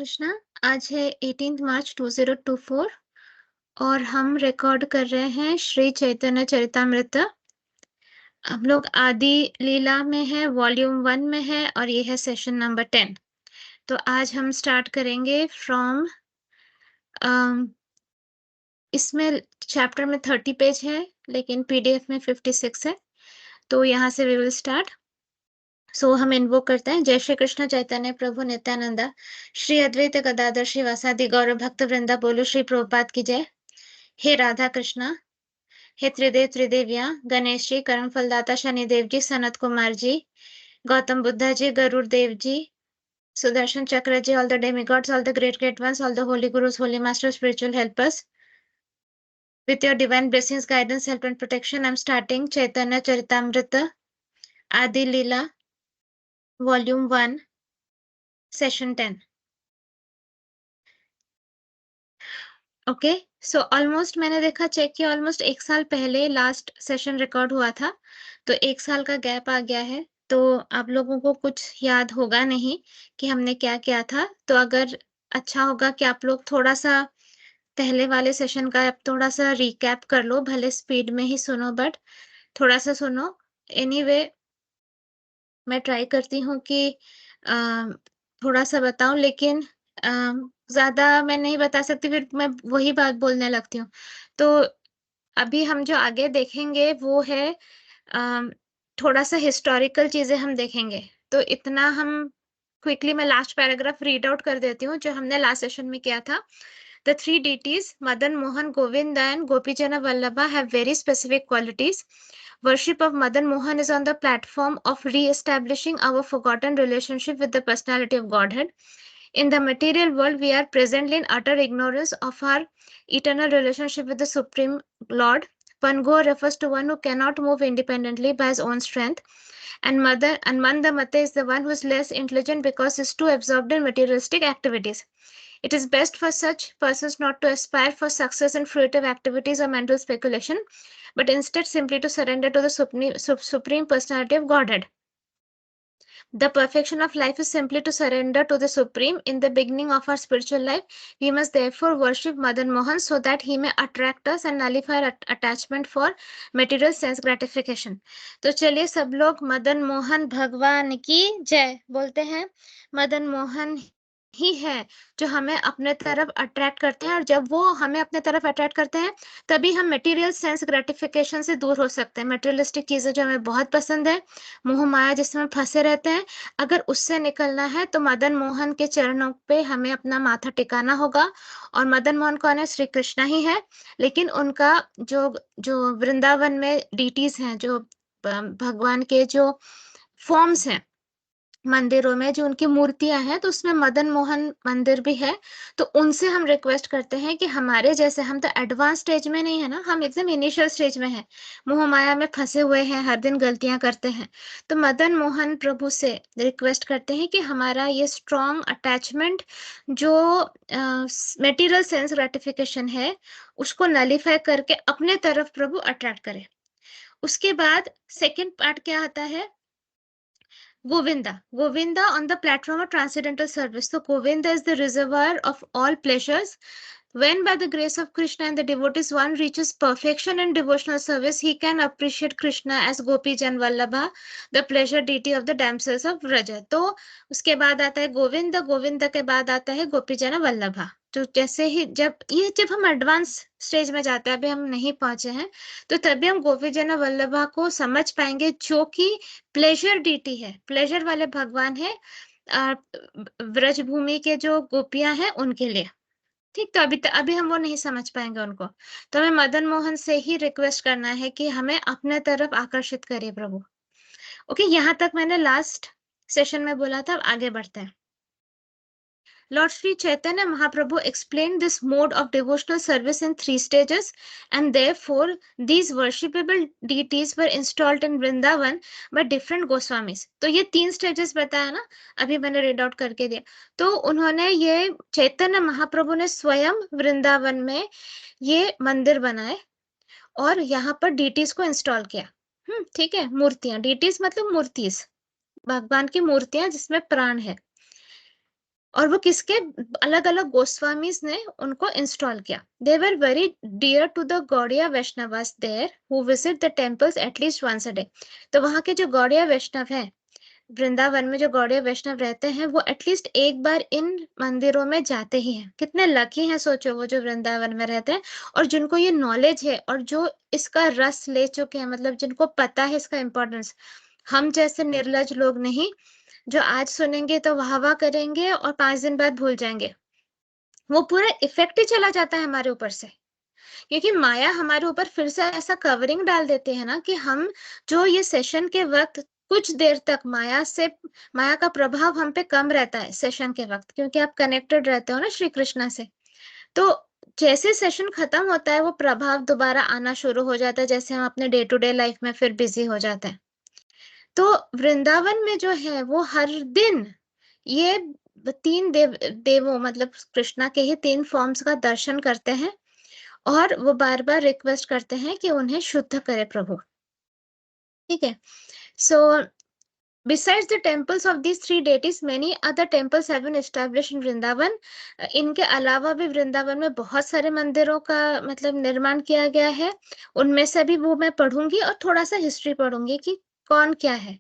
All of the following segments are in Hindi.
कृष्णा। आज है 18 मार्च 2024 और हम रिकॉर्ड कर रहे हैं श्री चैतन्य चरितामृत। हम लोग आदि लीला में है, वॉल्यूम 1 में है और ये है सेशन नंबर 10। तो आज हम स्टार्ट करेंगे फ्रॉम इसमें चैप्टर में 30 पेज है लेकिन पीडीएफ में 56 है। तो यहाँ से वी विल स्टार्ट। हम इन्वोक करते हैं। जय श्री कृष्ण चैतन्य प्रभु नित्यानंदा, श्री अद्वैत गदाधर श्रीवासादि गौर भक्त वृंदा, बोलो श्री प्रभुपाद की जय। हे राधा कृष्णा, हे त्रिदेव त्रिदेविया, गणेश जी, कर्म फलदाता शनिदेव जी, सनत कुमार जी, गौतम बुद्धा जी, गरुड़ देव ji, Sudarshan Chakra ji, all the demigods, all the great great ones, all the holy gurus, holy master, spiritual helpers, with your divine blessings, guidance, help and protection, I'm starting Chaitanya Charitamrita, Adi Leela, Volume 1, Session 10. Okay, so almost मैंने देखा, चेक किया, ऑलमोस्ट 1 साल पहले लास्ट सेशन रिकॉर्ड हुआ था, तो 1 साल का गैप आ गया है। तो आप लोगों को कुछ याद होगा नहीं कि हमने क्या किया था। तो अगर अच्छा होगा कि आप लोग थोड़ा सा पहले वाले सेशन का थोड़ा सा रिकैप कर लो, भले स्पीड में ही सुनो बट थोड़ा सा सुनो। एनीवे मैं ट्राई करती हूँ कि थोड़ा सा बताऊं, लेकिन ज्यादा मैं नहीं बता सकती, फिर मैं वही बात बोलने लगती हूँ। तो अभी हम जो आगे देखेंगे वो है थोड़ा सा हिस्टोरिकल चीजें हम देखेंगे। तो इतना हम क्विकली मैं लास्ट पैराग्राफ रीड आउट कर देती हूँ जो हमने लास्ट सेशन में किया था। The three deities, Madan Mohan, Govinda and Gopijana Vallabha, have very specific qualities. Worship of Madan Mohan is on the platform of re-establishing our forgotten relationship with the personality of Godhead. In the material world, we are presently in utter ignorance of our eternal relationship with the Supreme Lord. Pango refers to one who cannot move independently by his own strength. And Mandamate is the one who is less intelligent because he is too absorbed in materialistic activities. It is best for such persons not to aspire for success in fruitive activities or mental speculation, but instead simply to surrender to the Supreme Personality of Godhead. The perfection of life is simply to surrender to the Supreme. In the beginning of our spiritual life, we must therefore worship Madan Mohan so that he may attract us and nullify our attachment for material sense gratification. तो चलिए सब लोग मदन मोहन भगवान की जय बोलते हैं। मदन मोहन ही है जो हमें अपने तरफ अट्रैक्ट करते हैं, और जब वो हमें अपने तरफ अट्रैक्ट करते हैं तभी हम मटेरियल सेंस ग्रेटिफिकेशन से दूर हो सकते हैं। मटेरियलिस्टिक चीजें जो हमें बहुत पसंद है, मोह माया जिसमें फंसे रहते हैं, अगर उससे निकलना है तो मदन मोहन के चरणों पे हमें अपना माथा टिकाना होगा। और मदन मोहन कौन है? श्री कृष्ण ही है। लेकिन उनका जो जो वृंदावन में डीटीज हैं, जो भगवान के जो फॉर्म्स हैं मंदिरों में, जो उनकी मूर्तियां हैं, तो उसमें मदन मोहन मंदिर भी है। तो उनसे हम रिक्वेस्ट करते हैं कि हमारे जैसे, हम तो एडवांस स्टेज में नहीं है ना, हम एकदम इनिशियल स्टेज में है, मोह माया में फंसे हुए हैं, हर दिन गलतियां करते हैं। तो मदन मोहन प्रभु से रिक्वेस्ट करते हैं कि हमारा ये स्ट्रॉन्ग अटैचमेंट जो मेटीरियल सेंस ग्रेटिफिकेशन है उसको नलीफाई करके अपने तरफ प्रभु अट्रैक्ट करे। उसके बाद सेकेंड पार्ट क्या आता है? Govinda on the platform of transcendental service. So Govinda is the reservoir of all pleasures. When by the grace of Krishna and the devotees one reaches perfection in devotional service, he can appreciate Krishna as Gopi Jan Vallabha, the pleasure deity of the damsels of Vraja. तो उसके बाद आता है गोविंद, गोविंद के बाद आता है गोपी जन वल्लभा। तो जैसे ही जब हम एडवांस स्टेज में जाते हैं, अभी हम नहीं पहुंचे हैं, तो तभी हम गोपी जन वल्लभा को समझ पाएंगे, जो कि प्लेजर डीटी है, प्लेजर वाले भगवान है ब्रज भूमि के जो गोपियां हैं उनके लिए। ठीक, तो अभी हम वो नहीं समझ पाएंगे उनको। तो हमें मदन मोहन से ही रिक्वेस्ट करना है कि हमें अपने तरफ आकर्षित करिए प्रभु। ओके, यहाँ तक मैंने लास्ट सेशन में बोला था। अब आगे बढ़ते हैं। Lord Sri Chaitanya Mahaprabhu explained this mode of devotional service in 3 stages, and therefore these worshipable deities were installed in Vrindavan by different Goswamis. तो ये 3 स्टेजेस बताया ना, अभी मैंने रीड आउट करके दिया। तो उन्होंने ये चैतन्य महाप्रभु ने स्वयं वृंदावन में ये मंदिर बनाए और यहाँ पर डीटीज को इंस्टॉल किया। ठीक है, मूर्तियां, डीटीज मतलब मूर्तिज, भगवान की मूर्तियां जिसमें प्राण है। और वो किसके अलग अलग गोस्वामीज ने उनको इंस्टॉल किया. They were very dear to the Gaudiya Vaishnavas there who visit the temples at least once a day. तो वहां के जो गौड़िया वैष्णव हैं, वृंदावन में जो गौड़िया वैष्णव रहते हैं, वो एटलीस्ट एक बार इन मंदिरों में जाते ही हैं. कितने लकी हैं सोचो वो जो वृंदावन में रहते हैं और जिनको ये नॉलेज है और जो इसका रस ले चुके हैं, मतलब जिनको पता है इसका इम्पोर्टेंस. हम जैसे निर्लज लोग नहीं, जो आज सुनेंगे तो वाह वाह करेंगे और 5 दिन बाद भूल जाएंगे. वो पूरा इफेक्ट ही चला जाता है हमारे ऊपर से, क्योंकि माया हमारे ऊपर फिर से ऐसा कवरिंग डाल देते हैं ना कि हम जो ये सेशन के वक्त कुछ देर तक माया का प्रभाव हम पे कम रहता है सेशन के वक्त, क्योंकि आप कनेक्टेड रहते हो ना श्री कृष्णा से. तो जैसे सेशन खत्म होता है वो प्रभाव दोबारा आना शुरू हो जाता है, जैसे हम अपने डे टू डे लाइफ में फिर बिजी हो जाते हैं. तो वृंदावन में जो है वो हर दिन ये तीन देवों मतलब कृष्णा के ही 3 फॉर्म्स का दर्शन करते हैं और वो बार बार रिक्वेस्ट करते हैं कि उन्हें शुद्ध करे प्रभु. ठीक है. सो besides the temples of these 3 deities, many other temples have been established in Vrindavan. इनके अलावा भी वृंदावन में बहुत सारे मंदिरों का मतलब निर्माण किया गया है. उनमें से भी वो मैं पढ़ूंगी और थोड़ा सा हिस्ट्री पढ़ूंगी कि कौन क्या है.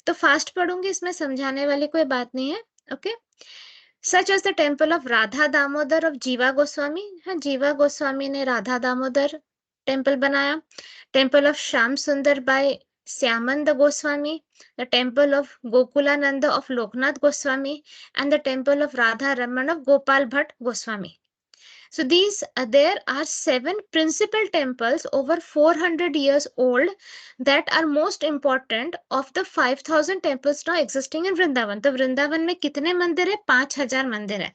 तो फास्ट पढ़ूंगी, इसमें समझाने वाली कोई बात नहीं है. Okay. Such as the temple of Radha Damodar of Jiva Goswami. हाँ, जीवा गोस्वामी ने राधा दामोदर टेम्पल बनाया. Temple of Shyam Sundar by Shyamanand Goswami. the temple of Gokulananda of Loknath Goswami, and the temple of Radha Raman of Gopal Bhatt Goswami. So there are 7 principal temples over 400 years old that are most important of the 5,000 temples now existing in Vrindavan. तो वृंदावन में कितने मंदिर है? 5,000 मंदिर है.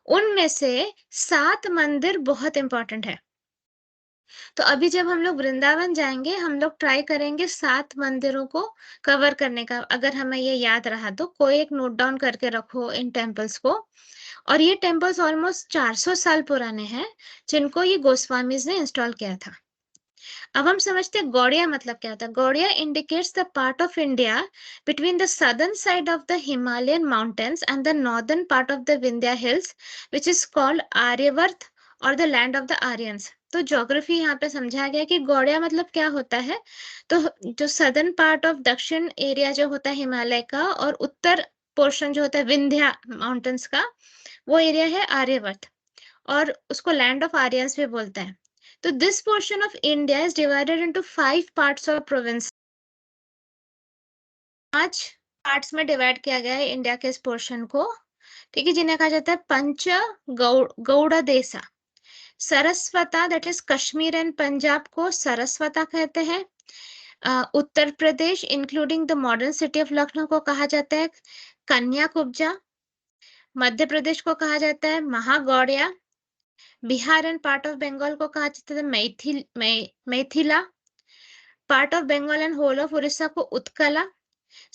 उनमें से 7 मंदिर बहुत इंपॉर्टेंट है. तो अभी जब हम लोग वृंदावन जाएंगे, हम लोग ट्राई करेंगे 7 मंदिरों को कवर करने का. अगर हमें ये याद रहा तो कोई एक नोट डाउन करके रखो इन टेम्पल्स को. और ये टेम्पल्स ऑलमोस्ट 400 साल पुराने हैं, जिनको ये गोस्वामीज ने इंस्टॉल किया था. अब हम समझते हैं गौड़िया मतलब क्या होता है. Gaudiya indicates the part of India between the southern side of the Himalayan mountains and the northern part of the Vindhya hills, which is called Aryavarta और the land of the Aryans. तो ज्योग्राफी यहाँ पे समझाया गया कि गौड़िया मतलब क्या होता है. तो जो सदर्न पार्ट ऑफ दक्षिण एरिया जो होता है हिमालय का, और उत्तर पोर्शन जो होता है विंध्या माउंटेन्स का, वो एरिया है आर्यवर्त, और उसको लैंड ऑफ आर्यंस भी बोलते हैं. तो this portion of India is divided into 5 parts of province. 5 parts में डिवाइड किया गया है इंडिया के इस पोर्शन को. ठीक है, जिन्हें कहा जाता है Panch Gaud Desa. Saraswata that is Kashmir and Punjab को सरस्वता कहते हैं. Uttar Pradesh including the modern city of Lucknow को कहा जाता है कन्याकुब्जा. मध्य प्रदेश को कहा जाता है Mahagaudiya. Bihar and part of Bengal को कहा जाता है Maithila. Part of Bengal and whole of Orissa को Utkala.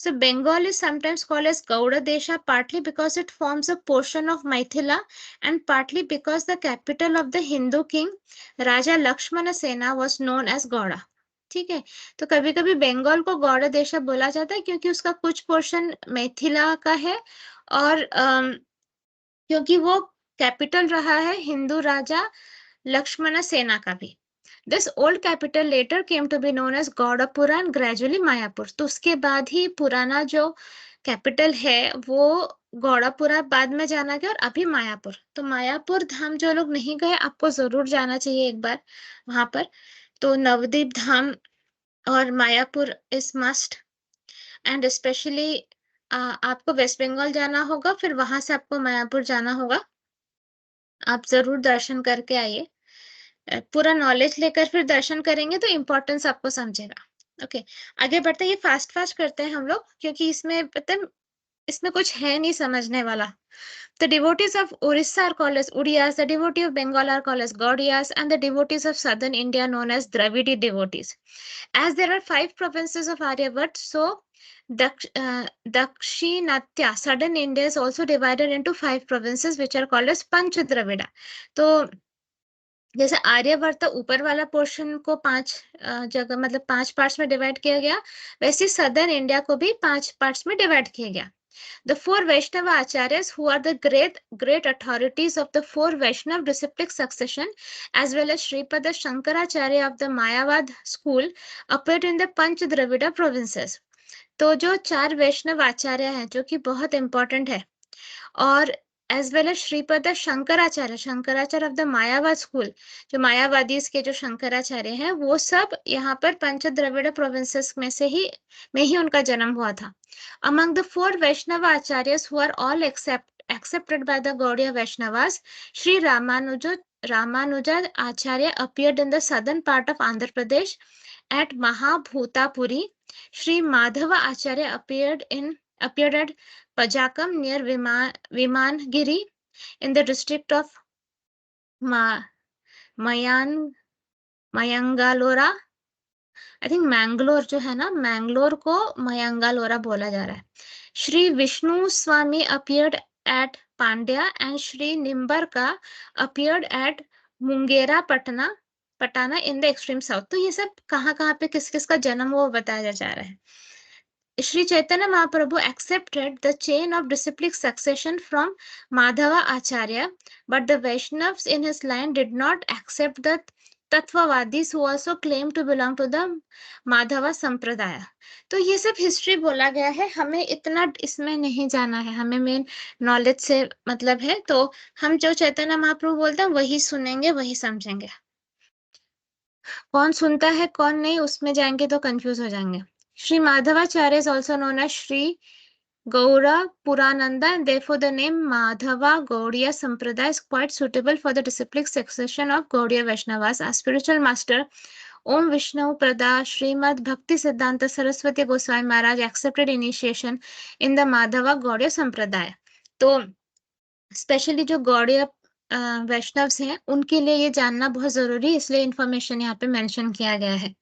So Bengal is sometimes called as Gauda Desha, partly because it forms a portion of Maithila and partly because the capital of the Hindu king Raja Lakshmana Sena was known as Gauda. ठीक है. तो कभी कभी बंगाल को गौड़ा देशा बोला जाता है क्योंकि उसका कुछ पोर्शन मैथिला का है, और क्योंकि वो कैपिटल रहा है हिंदू राजा लक्ष्मण सेना का भी. This old capital later came to be known as Gaudapura and gradually Mayapur. तो उसके बाद ही पुराना जो कैपिटल है वो गौड़ापुरा बाद में जाना गया, और अभी मायापुर. तो मायापुर धाम जो लोग नहीं गए, आपको जरूर जाना चाहिए एक बार वहां पर. तो नवदीप धाम और Mayapur is must. And specially आपको वेस्ट बंगाल जाना होगा, फिर वहां से आपको मायापुर जाना होगा. आप जरूर दर्शन करके आइए. पूरा नॉलेज लेकर फिर दर्शन करेंगे तो इम्पोर्टेंस आपको समझेगा. ओके, आगे बढ़ते हैं. ये फास्ट फास्ट करते हैं हम लोग, क्योंकि इसमें पता है इसमें कुछ है नहीं समझने वाला. The devotees of Orissa are called as Udiyas, the devotees of Bengal are called as Gaudiyas, and the devotees of southern India known as Dravidi devotees. As there are 5 provinces of Aryavart, so Dakshinatya, southern India, is also divided into 5 provinces which are called as Panch Dravida. तो जैसे आर्यवर्त ऊपर वाला पोर्शन को 5 जगह मतलब 5 पार्ट्स में डिवाइड किया गया, वैसे सदर्न इंडिया को भी 5 पार्ट्स में डिवाइड किया गया. The four Vaishnava acharyas, who are the great authorities of the four Vaishnav disciplic succession, as well as Sripada Shankaracharya of the Mayavad school, appeared in the Panch Dravida provinces. तो जो चार वैष्णव आचार्य हैं जो कि बहुत इंपॉर्टेंट है, और as well as Shripad Shankaracharya of the Mayavada school, जो मायावादी के जो शंकराचार्य हैं वो सब यहाँ पर पंच द्रविड़ प्रोविंसेस में ही उनका जन्म हुआ था. Among the four Vaishnava acharya who are all accepted by the Gaudiya Vaishnavas, Sri Ramanuja Acharya appeared in the southern part of Andhra Pradesh at Mahabhutapuri. Sri Madhava Acharya appeared at Pajakam near Vimangiri in the district of Mayangalora. I think Mangalore जो है ना, मैंगलोर को मयंगालोरा बोला जा रहा है. श्री विष्णु स्वामी appeared at Pandya and Shri Nimbarka appeared at Mungera Patana in the extreme south. तो ये सब कहाँ पे किस किस का जन्म वो बताया जा रहा है. Shri Chaitanya Mahaprabhu accepted the chain of disciplic succession from Madhava Acharya, but the Vaishnavas in his line did not accept the Tattvavadis who also claim to belong to the Madhava Sampradaya. तो ये सब हिस्ट्री बोला गया है, हमें इतना इसमें नहीं जाना है, हमें मेन नॉलेज से मतलब है. तो हम जो चैतन्य महाप्रभु बोलते हैं वही सुनेंगे, वही समझेंगे. कौन सुनता है कौन नहीं उसमें जाएंगे तो कंफ्यूज हो जाएंगे. Sri Madhavacharya is also known as Sri Gaura Purananda, and therefore the name Madhava Gaudiya Sampradaya is quite suitable for the disciplic succession of Gaudiya Vaishnavas. Our spiritual master Om Vishnu Prada Srimad Bhakti Siddhanta Saraswati Goswami Maharaj accepted initiation in the Madhava Gaudiya Sampradaya. तो स्पेशली जो गौड़ीय वैष्णव्स हैं उनके लिए ये जानना बहुत जरूरी है, इसलिए इंफॉर्मेशन यहाँ पे मेंशन किया गया है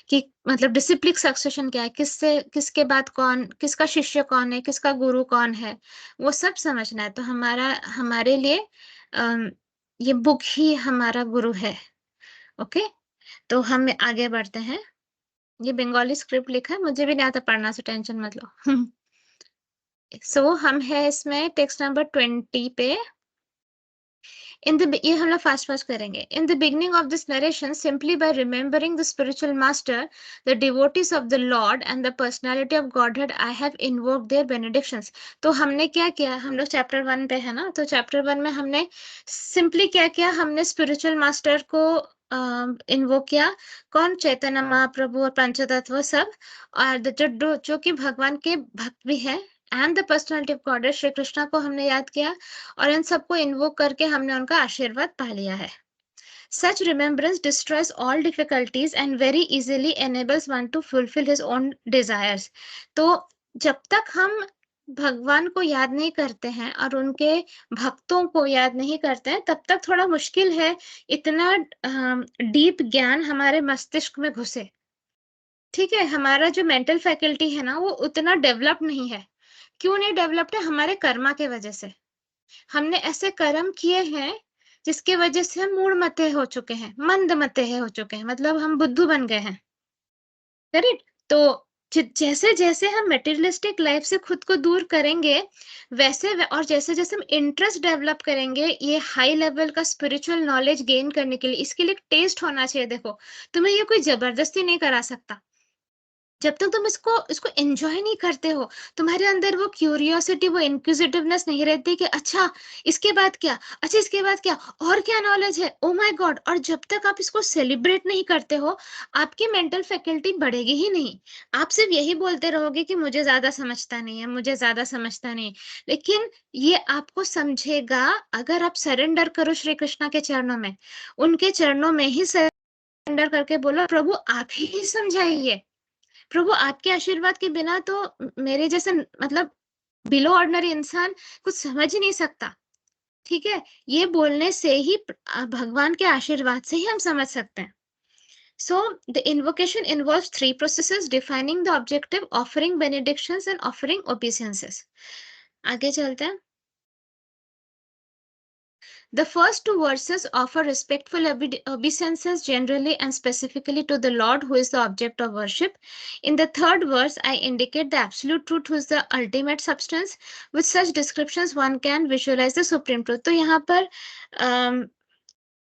कि मतलब डिसिप्लिक सक्सेशन क्या है, किसके बाद कौन, किसका शिष्य कौन है, किसका गुरु कौन है, वो सब समझना है. तो हमारे लिए ये बुक ही हमारा गुरु है. ओके, तो हम आगे बढ़ते हैं. ये बंगाली स्क्रिप्ट लिखा है, मुझे भी नहीं आता पढ़ना, से टेंशन मत लो. सो हम है इसमें टेक्स्ट नंबर 20 पे. ये हम लोग फास्ट करेंगे. In the beginning of this narration, simply by remembering the spiritual master, the devotees of the lord and the personality of Godhead, I have invoked their benedictions. तो हमने क्या किया, हम लोग चैप्टर 1 पे है ना, तो चैप्टर 1 में हमने सिंपली क्या किया, हमने स्पिरिचुअल मास्टर को इन्वोक किया. कौन, चैतन्य महाप्रभु और पंचतत्व सब, और जो कि भगवान के भक्त भी है, and the personality of God Shri Krishna को हमने याद किया, और इन सबको इन्वोक करके हमने उनका आशीर्वाद पा लिया है. Such remembrance destroys all difficulties and very easily enables one to fulfill his own desires. तो जब तक हम भगवान को याद नहीं करते हैं और उनके भक्तों को याद नहीं करते हैं, तब तक थोड़ा मुश्किल है इतना डीप ज्ञान हमारे मस्तिष्क में घुसे. ठीक है, हमारा जो मेंटल फैकल्टी है ना वो उतना डेवलप नहीं है. क्यों नहीं डेवलप्ड है? हमारे कर्मा के वजह से. हमने ऐसे कर्म किए हैं जिसके वजह से हम मूढ़मते हो चुके हैं, मंदमते हो चुके हैं, मतलब हम बुद्धू बन गए हैं. करेक्ट. तो जैसे जैसे हम मटेरियलिस्टिक लाइफ से खुद को दूर करेंगे वैसे और जैसे जैसे हम इंटरेस्ट डेवलप करेंगे ये हाई लेवल का स्पिरिचुअल नॉलेज गेन करने के लिए, इसके लिए टेस्ट होना चाहिए. देखो, तुम्हें ये कोई जबरदस्ती नहीं करा सकता. जब तक तुम इसको एंजॉय नहीं करते हो, तुम्हारे अंदर वो क्यूरियोसिटी, वो इंक्विजिटिवनेस नहीं रहती कि अच्छा इसके बाद क्या, अच्छा इसके बाद क्या, और क्या नॉलेज है, ओ माय गॉड. और जब तक आप इसको सेलिब्रेट नहीं करते हो, आपकी मेंटल फैकल्टी बढ़ेगी ही नहीं. आप सिर्फ यही बोलते रहोगे कि मुझे ज्यादा समझता नहीं है, मुझे ज्यादा समझता नहीं. लेकिन ये आपको समझेगा अगर आप सरेंडर करो श्री कृष्णा के चरणों में, उनके चरणों में ही सरेंडर करके बोलो प्रभु आप ही समझाइए, प्रभु आपके आशीर्वाद के बिना तो मेरे जैसे मतलब बिलो ऑर्डिनरी इंसान कुछ समझ ही नहीं सकता. ठीक है, ये बोलने से ही भगवान के आशीर्वाद से ही हम समझ सकते हैं. So the invocation involves 3 processes: defining the objective, offering benedictions and offering obeisances. आगे चलते हैं. The first two verses offer respectful obeisances generally and specifically to the Lord, who is the object of worship. In the third verse, I indicate the absolute truth, who is the ultimate substance. With such descriptions, one can visualize the supreme truth. तो यहाँ पर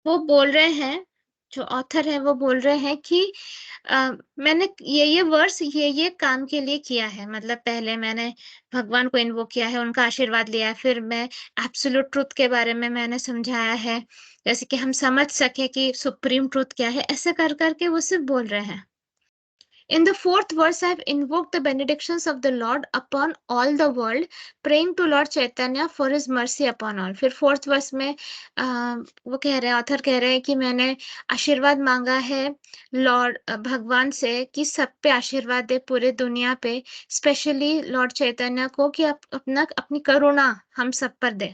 वो बोल रहे हैं, जो ऑथर है वो बोल रहे हैं कि मैंने ये वर्स ये काम के लिए किया है। मतलब पहले मैंने भगवान को इन्वोक किया है, उनका आशीर्वाद लिया है, फिर मैं एब्सोल्यूट ट्रुथ के बारे में मैंने समझाया है, जैसे कि हम समझ सके कि सुप्रीम ट्रुथ क्या है, ऐसे कर करके वो सिर्फ बोल रहे हैं। In the fourth verse, I have invoked the benedictions of the Lord upon all the world, praying to Lord Chaitanya for his mercy upon all. फिर fourth verse में वो कह रहे हैं, ऑथर कह रहे हैं कि मैंने आशीर्वाद मांगा है लॉर्ड भगवान से कि सब पे आशीर्वाद दे, पूरे दुनिया पे, स्पेशली लॉर्ड चैतन्य को, कि अपनी करुणा हम सब पर दे।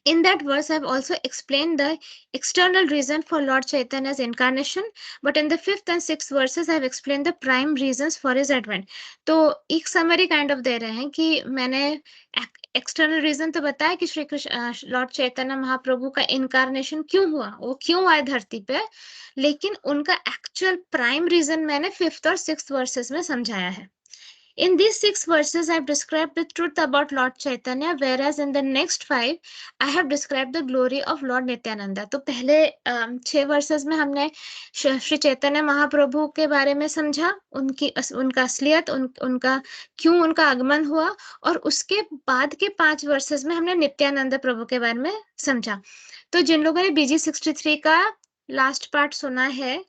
In that verse, I've also explained the external reason for Lord Chaitanya's incarnation, but in the fifth and sixth verses, I've explained the prime reasons for his advent. तो एक summary kind of दे रहे हैं कि मैंने external reason तो बताया कि श्री कृष्ण लॉर्ड चैतन्य महाप्रभु का incarnation क्यों हुआ, वो क्यों आए धरती पे, लेकिन उनका actual prime reason मैंने fifth और sixth verses में समझाया है। In these 6 verses, I have described the truth about Lord Chaitanya, whereas in the next 5, I have described the glory of Lord Nityananda. तो पहले 6 verses में हमने श्री चैतन्य महाप्रभु के बारे में समझा, उनका असलियत, उनका क्यों उनका आगमन हुआ, और उसके बाद के 5 verses में हमने नित्यानंद प्रभु के बारे में समझा। तो जिन लोगों ने BG 63 का लास्ट पार्ट सुना है,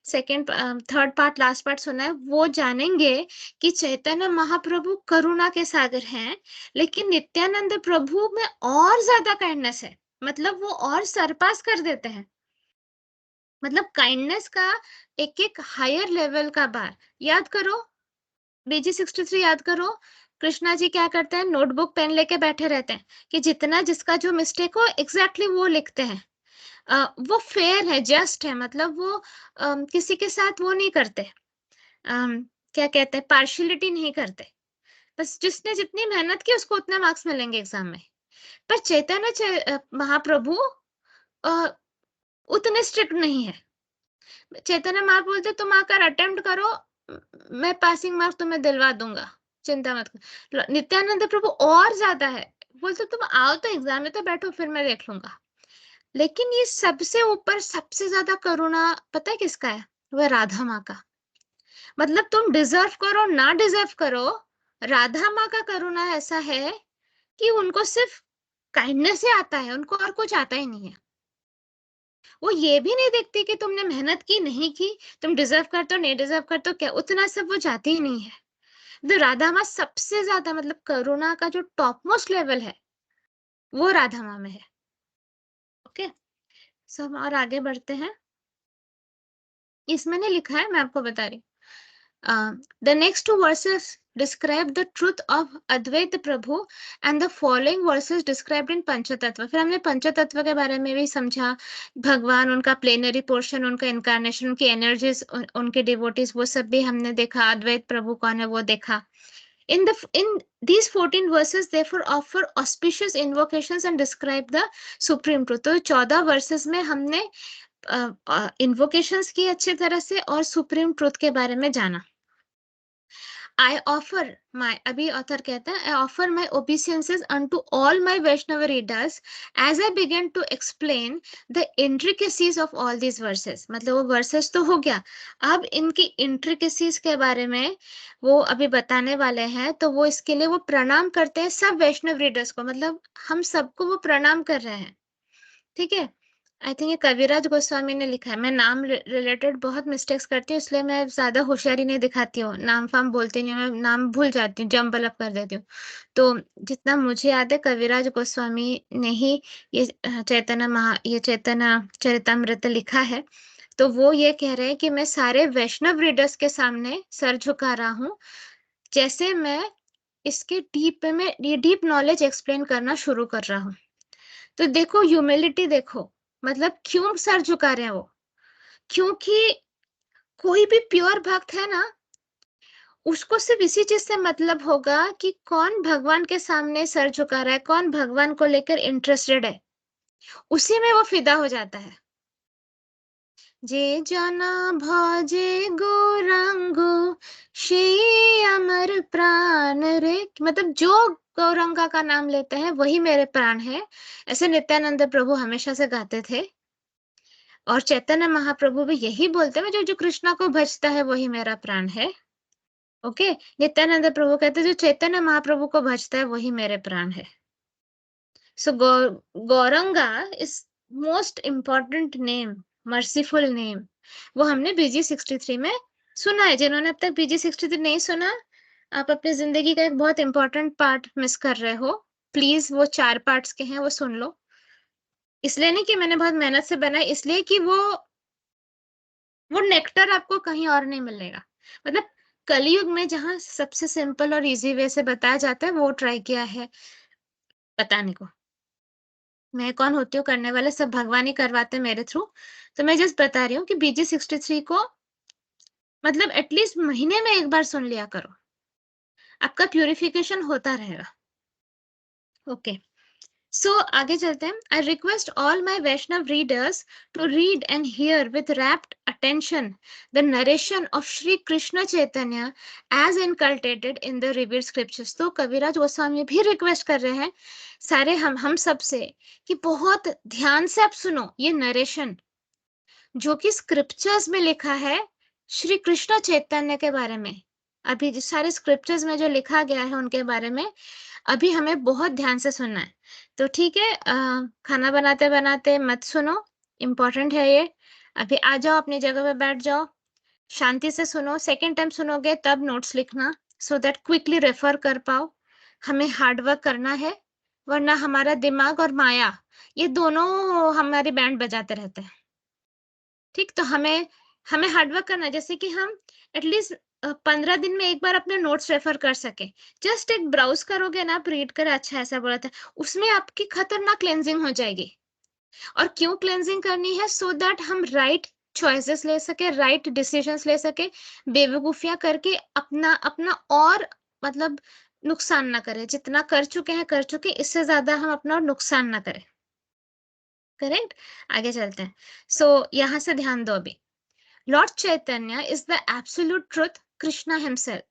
थर्ड पार्ट लास्ट पार्ट सुना है, वो जानेंगे कि चैतन्य महाप्रभु करुणा के सागर हैं, लेकिन नित्यानंद प्रभु में और ज्यादा काइंडनेस है। मतलब वो और सरपास कर देते हैं। मतलब काइंडनेस का एक हायर लेवल का बार। याद करो, BG 63 याद करो, कृष्णा जी क्या करते हैं, नोटबुक पेन लेके बैठे रहते हैं कि जितना जिसका जो मिस्टेक हो एग्जैक्टली वो लिखते हैं। वो फेयर है, जस्ट है, मतलब वो किसी के साथ वो नहीं करते, क्या कहते हैं, पार्शियलिटी नहीं करते। बस जिसने जितनी मेहनत की उसको उतने मार्क्स मिलेंगे एग्जाम में। पर महाप्रभु उतने स्ट्रिक्ट नहीं है। चैतन्य महाप्रभु बोलते तुम आकर अटेम्प्ट करो, मैं पासिंग मार्क्स तुम्हें दिलवा दूंगा, चिंता मत करो। नित्यानंद प्रभु और ज्यादा है, बोलते तुम आओ तो एग्जाम में तो बैठो, फिर मैं देख लूंगा। लेकिन ये सबसे ऊपर सबसे ज्यादा करुणा पता है किसका है? वह राधा माँ का। मतलब तुम डिजर्व करो ना डिजर्व करो, राधा माँ का करुणा ऐसा है कि उनको सिर्फ काइंडनेस ही आता है, उनको और कुछ आता ही नहीं है। वो ये भी नहीं देखती कि तुमने मेहनत की नहीं की, तुम डिजर्व करते हो नहीं डिजर्व करते हो, क्या उतना सब वो जाती ही नहीं है। तो राधा माँ सबसे ज्यादा, मतलब करुणा का जो टॉप मोस्ट लेवल है वो राधा माँ में है। ओके, सो हम और आगे बढ़ते हैं। इसमें ने लिखा है, मैं आपको बता रही हूँ। The next two verses describe the truth of Advaita Prabhu and the following verses described in पंचतत्व। फिर हमने पंचतत्व के बारे में भी समझा, भगवान, उनका प्लेनरी पोर्शन, उनका इनकारनेशन, उनकी एनर्जीज, उनके डिवोटीज, वो सब भी हमने देखा। अद्वैत प्रभु कौन है वो देखा। In these 14 verses, therefore, offer auspicious invocations and describe the supreme truth. तो 14 verses में हमने इन्वोकेशंस की अच्छी तरह से और सुप्रीम ट्रुथ के बारे में जाना। I offer my, अभी ऑथर कहता है, I offer my obeisances unto all my Vaishnava readers as I begin to explain the intricacies of all these verses। मतलब वो verses तो हो गया, अब इनकी intricacies के बारे में वो अभी बताने वाले हैं। तो वो इसके लिए वो प्रणाम करते हैं सब वैष्णव रीडर्स को, मतलब हम सबको वो प्रणाम कर रहे हैं। ठीक है, आई थिंक ये कविराज गोस्वामी ने लिखा है। मैं नाम रिलेटेड बहुत मिस्टेक्स करती हूँ, इसलिए मैं ज्यादा होशियारी नहीं दिखाती हूँ, नाम फाम बोलती नहीं हूँ, मैं नाम भूल जाती हूँ, जम्बल अप कर देती हूँ। तो जितना मुझे याद है, कविराज गोस्वामी ने ही ये ये चैतन्य चरितमृत लिखा है। तो वो ये कह रहे हैं कि मैं सारे वैष्णव रीडर्स के सामने सर झुका रहा हूँ, जैसे मैं इसके डीप नॉलेज एक्सप्लेन करना शुरू कर रहा हूँ। तो देखो ह्यूमिलिटी, देखो मतलब क्यों सर झुका रहे हैं वो, क्योंकि कोई भी प्योर भक्त है ना, उसको सिर्फ इसी चीज से मतलब होगा कि कौन भगवान के सामने सर झुका रहा है, कौन भगवान को लेकर इंटरेस्टेड है। उसी में वो फिदा हो जाता है। যে জনা ভজে गौरांगो से अमर प्राण रे, मतलब जो गौरंगा का नाम लेते हैं वही मेरे प्राण है। ऐसे नित्यानंद प्रभु हमेशा से गाते थे और चैतन्य महाप्रभु भी यही बोलते हैं, जो जो कृष्णा को भजता है वही मेरा प्राण है। ओके, नित्यानंद प्रभु कहते हैं जो चैतन्य महाप्रभु को भजता है वही मेरे प्राण है। So Gauranga is most important name, merciful name. वो हमने बीजी 63 में सुना है। जिन्होंने अब तक बीजी 63 नहीं सुना, आप अपनी जिंदगी का एक बहुत इंपॉर्टेंट पार्ट मिस कर रहे हो। प्लीज, वो 4 पार्ट्स के हैं, वो सुन लो। इसलिए नहीं कि मैंने बहुत मेहनत से बनाया, इसलिए कि वो नेक्टर आपको कहीं और नहीं मिलेगा। मतलब कलयुग में जहाँ सबसे सिंपल और इजी वे से बताया जाता है, वो ट्राई किया है बताने को। मैं कौन होती हूँ करने वाले, सब भगवान ही करवाते हैं मेरे थ्रू। तो मैं जस्ट बता रही हूँ कि बीजी 63 को मतलब एटलीस्ट महीने में एक बार सुन लिया करो, आपका प्यूरिफिकेशन होता रहेगा। ओके, सो आगे चलते हैं। I request all my Vaishnava readers to read and hear with rapt attention the narration of Shri Krishna Chaitanya as inculcated in the revealed scriptures. तो कविराज गोस्वामी भी रिक्वेस्ट कर रहे हैं सारे हम सब से कि बहुत ध्यान से आप सुनो ये नरेशन, जो कि स्क्रिप्चर्स में लिखा है श्री कृष्ण चैतन्य के बारे में। अभी जो सारे स्क्रिप्चर्स में जो लिखा गया है उनके बारे में अभी हमें बहुत ध्यान से सुनना है। तो ठीक है, खाना बनाते बनाते मत सुनो, इम्पोर्टेंट है ये। अभी आ जाओ, अपनी जगह पे बैठ जाओ, शांति से सुनो। सेकेंड टाइम सुनोगे तब नोट्स लिखना, सो दैट क्विकली रेफर कर पाओ। हमें हार्ड वर्क करना है, वरना हमारा दिमाग और माया ये दोनों हमारी बैंड बजाते रहते हैं। ठीक, तो हमें हमें हार्डवर्क करना है, जैसे कि हम एटलीस्ट 15 दिन में एक बार अपने नोट्स रेफर कर सके। जस्ट एक ब्राउज करोगे ना, आप रीड कर अच्छा ऐसा बोला था, उसमें आपकी खतरनाक क्लेंजिंग हो जाएगी। और क्यों क्लेंजिंग करनी है? सो दैट हम राइट चॉइसेस ले सके, राइट डिसीजंस ले सके, बेवकूफियां करके अपना अपना और मतलब नुकसान ना करें। जितना कर चुके हैं कर चुके, इससे ज्यादा हम अपना और नुकसान ना करें। करेक्ट, आगे चलते हैं। सो यहाँ से ध्यान दो अभी। Lord Chaitanya is the absolute truth, Krishna himself.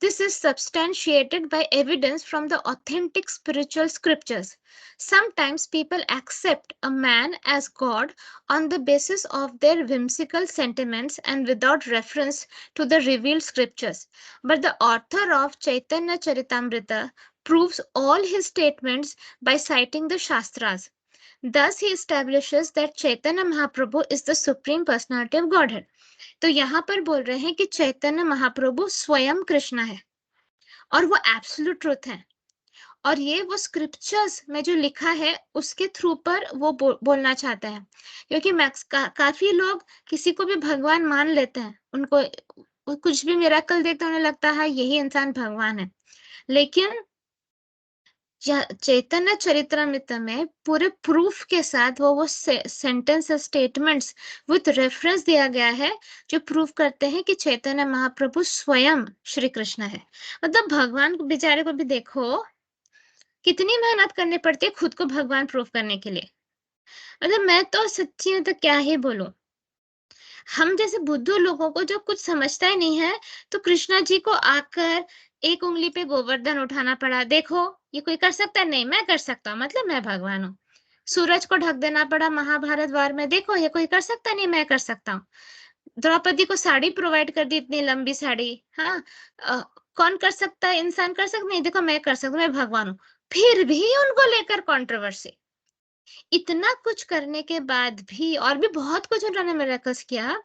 This is substantiated by evidence from the authentic spiritual scriptures. Sometimes people accept a man as God on the basis of their whimsical sentiments and without reference to the revealed scriptures. But the author of Chaitanya Charitamrita proves all his statements by citing the Shastras. Thus, he establishes that Chaitanya Mahaprabhu is the Supreme Personality of Godhead. तो यहाँ पर बोल रहे हैं कि चैतन्य महाप्रभु स्वयं कृष्ण है और वो एब्सोल्यूट ट्रुथ है। और ये वो स्क्रिप्चर्स में जो लिखा है उसके थ्रू पर वो बोलना चाहता है। क्योंकि काफी लोग किसी को भी भगवान मान लेते हैं, उनको कुछ भी मिराकल देखते उन्हें लगता है यही इंसान भगवान है। लेकिन चैतन्य चरितमृत में पूरे प्रूफ के साथ वो सेंटेंस स्टेटमेंट्स विथ रेफरेंस दिया गया है, जो प्रूफ करते हैं कि चैतन्य महाप्रभु स्वयं श्री कृष्ण है। मतलब भगवान को बेचारे को भी देखो कितनी मेहनत करनी पड़ती है खुद को भगवान प्रूफ करने के लिए। मतलब मैं तो सच्ची में तो क्या ही बोलूं, हम जैसे बुद्धू लोगों को जो कुछ समझता ही नहीं है, तो कृष्णा जी को आकर एक उंगली पे गोवर्धन उठाना पड़ा। देखो ये कोई कर सकता है? नहीं, मैं कर सकता हूँ, मतलब मैं भगवान हूँ। सूरज को ढक देना पड़ा महाभारत वार में। देखो ये कोई कर सकता नहीं, मैं कर सकता हूँ। द्रौपदी को साड़ी प्रोवाइड कर दी, इतनी लंबी साड़ी। हाँ, कौन कर सकता है? इंसान कर सकता नहीं, देखो मैं कर सकता हूँ, मैं भगवान हूँ। फिर भी उनको लेकर कंट्रोवर्सी। इतना कुछ करने के बाद भी, और भी बहुत कुछ उन्होंने मिरेकल्स किया,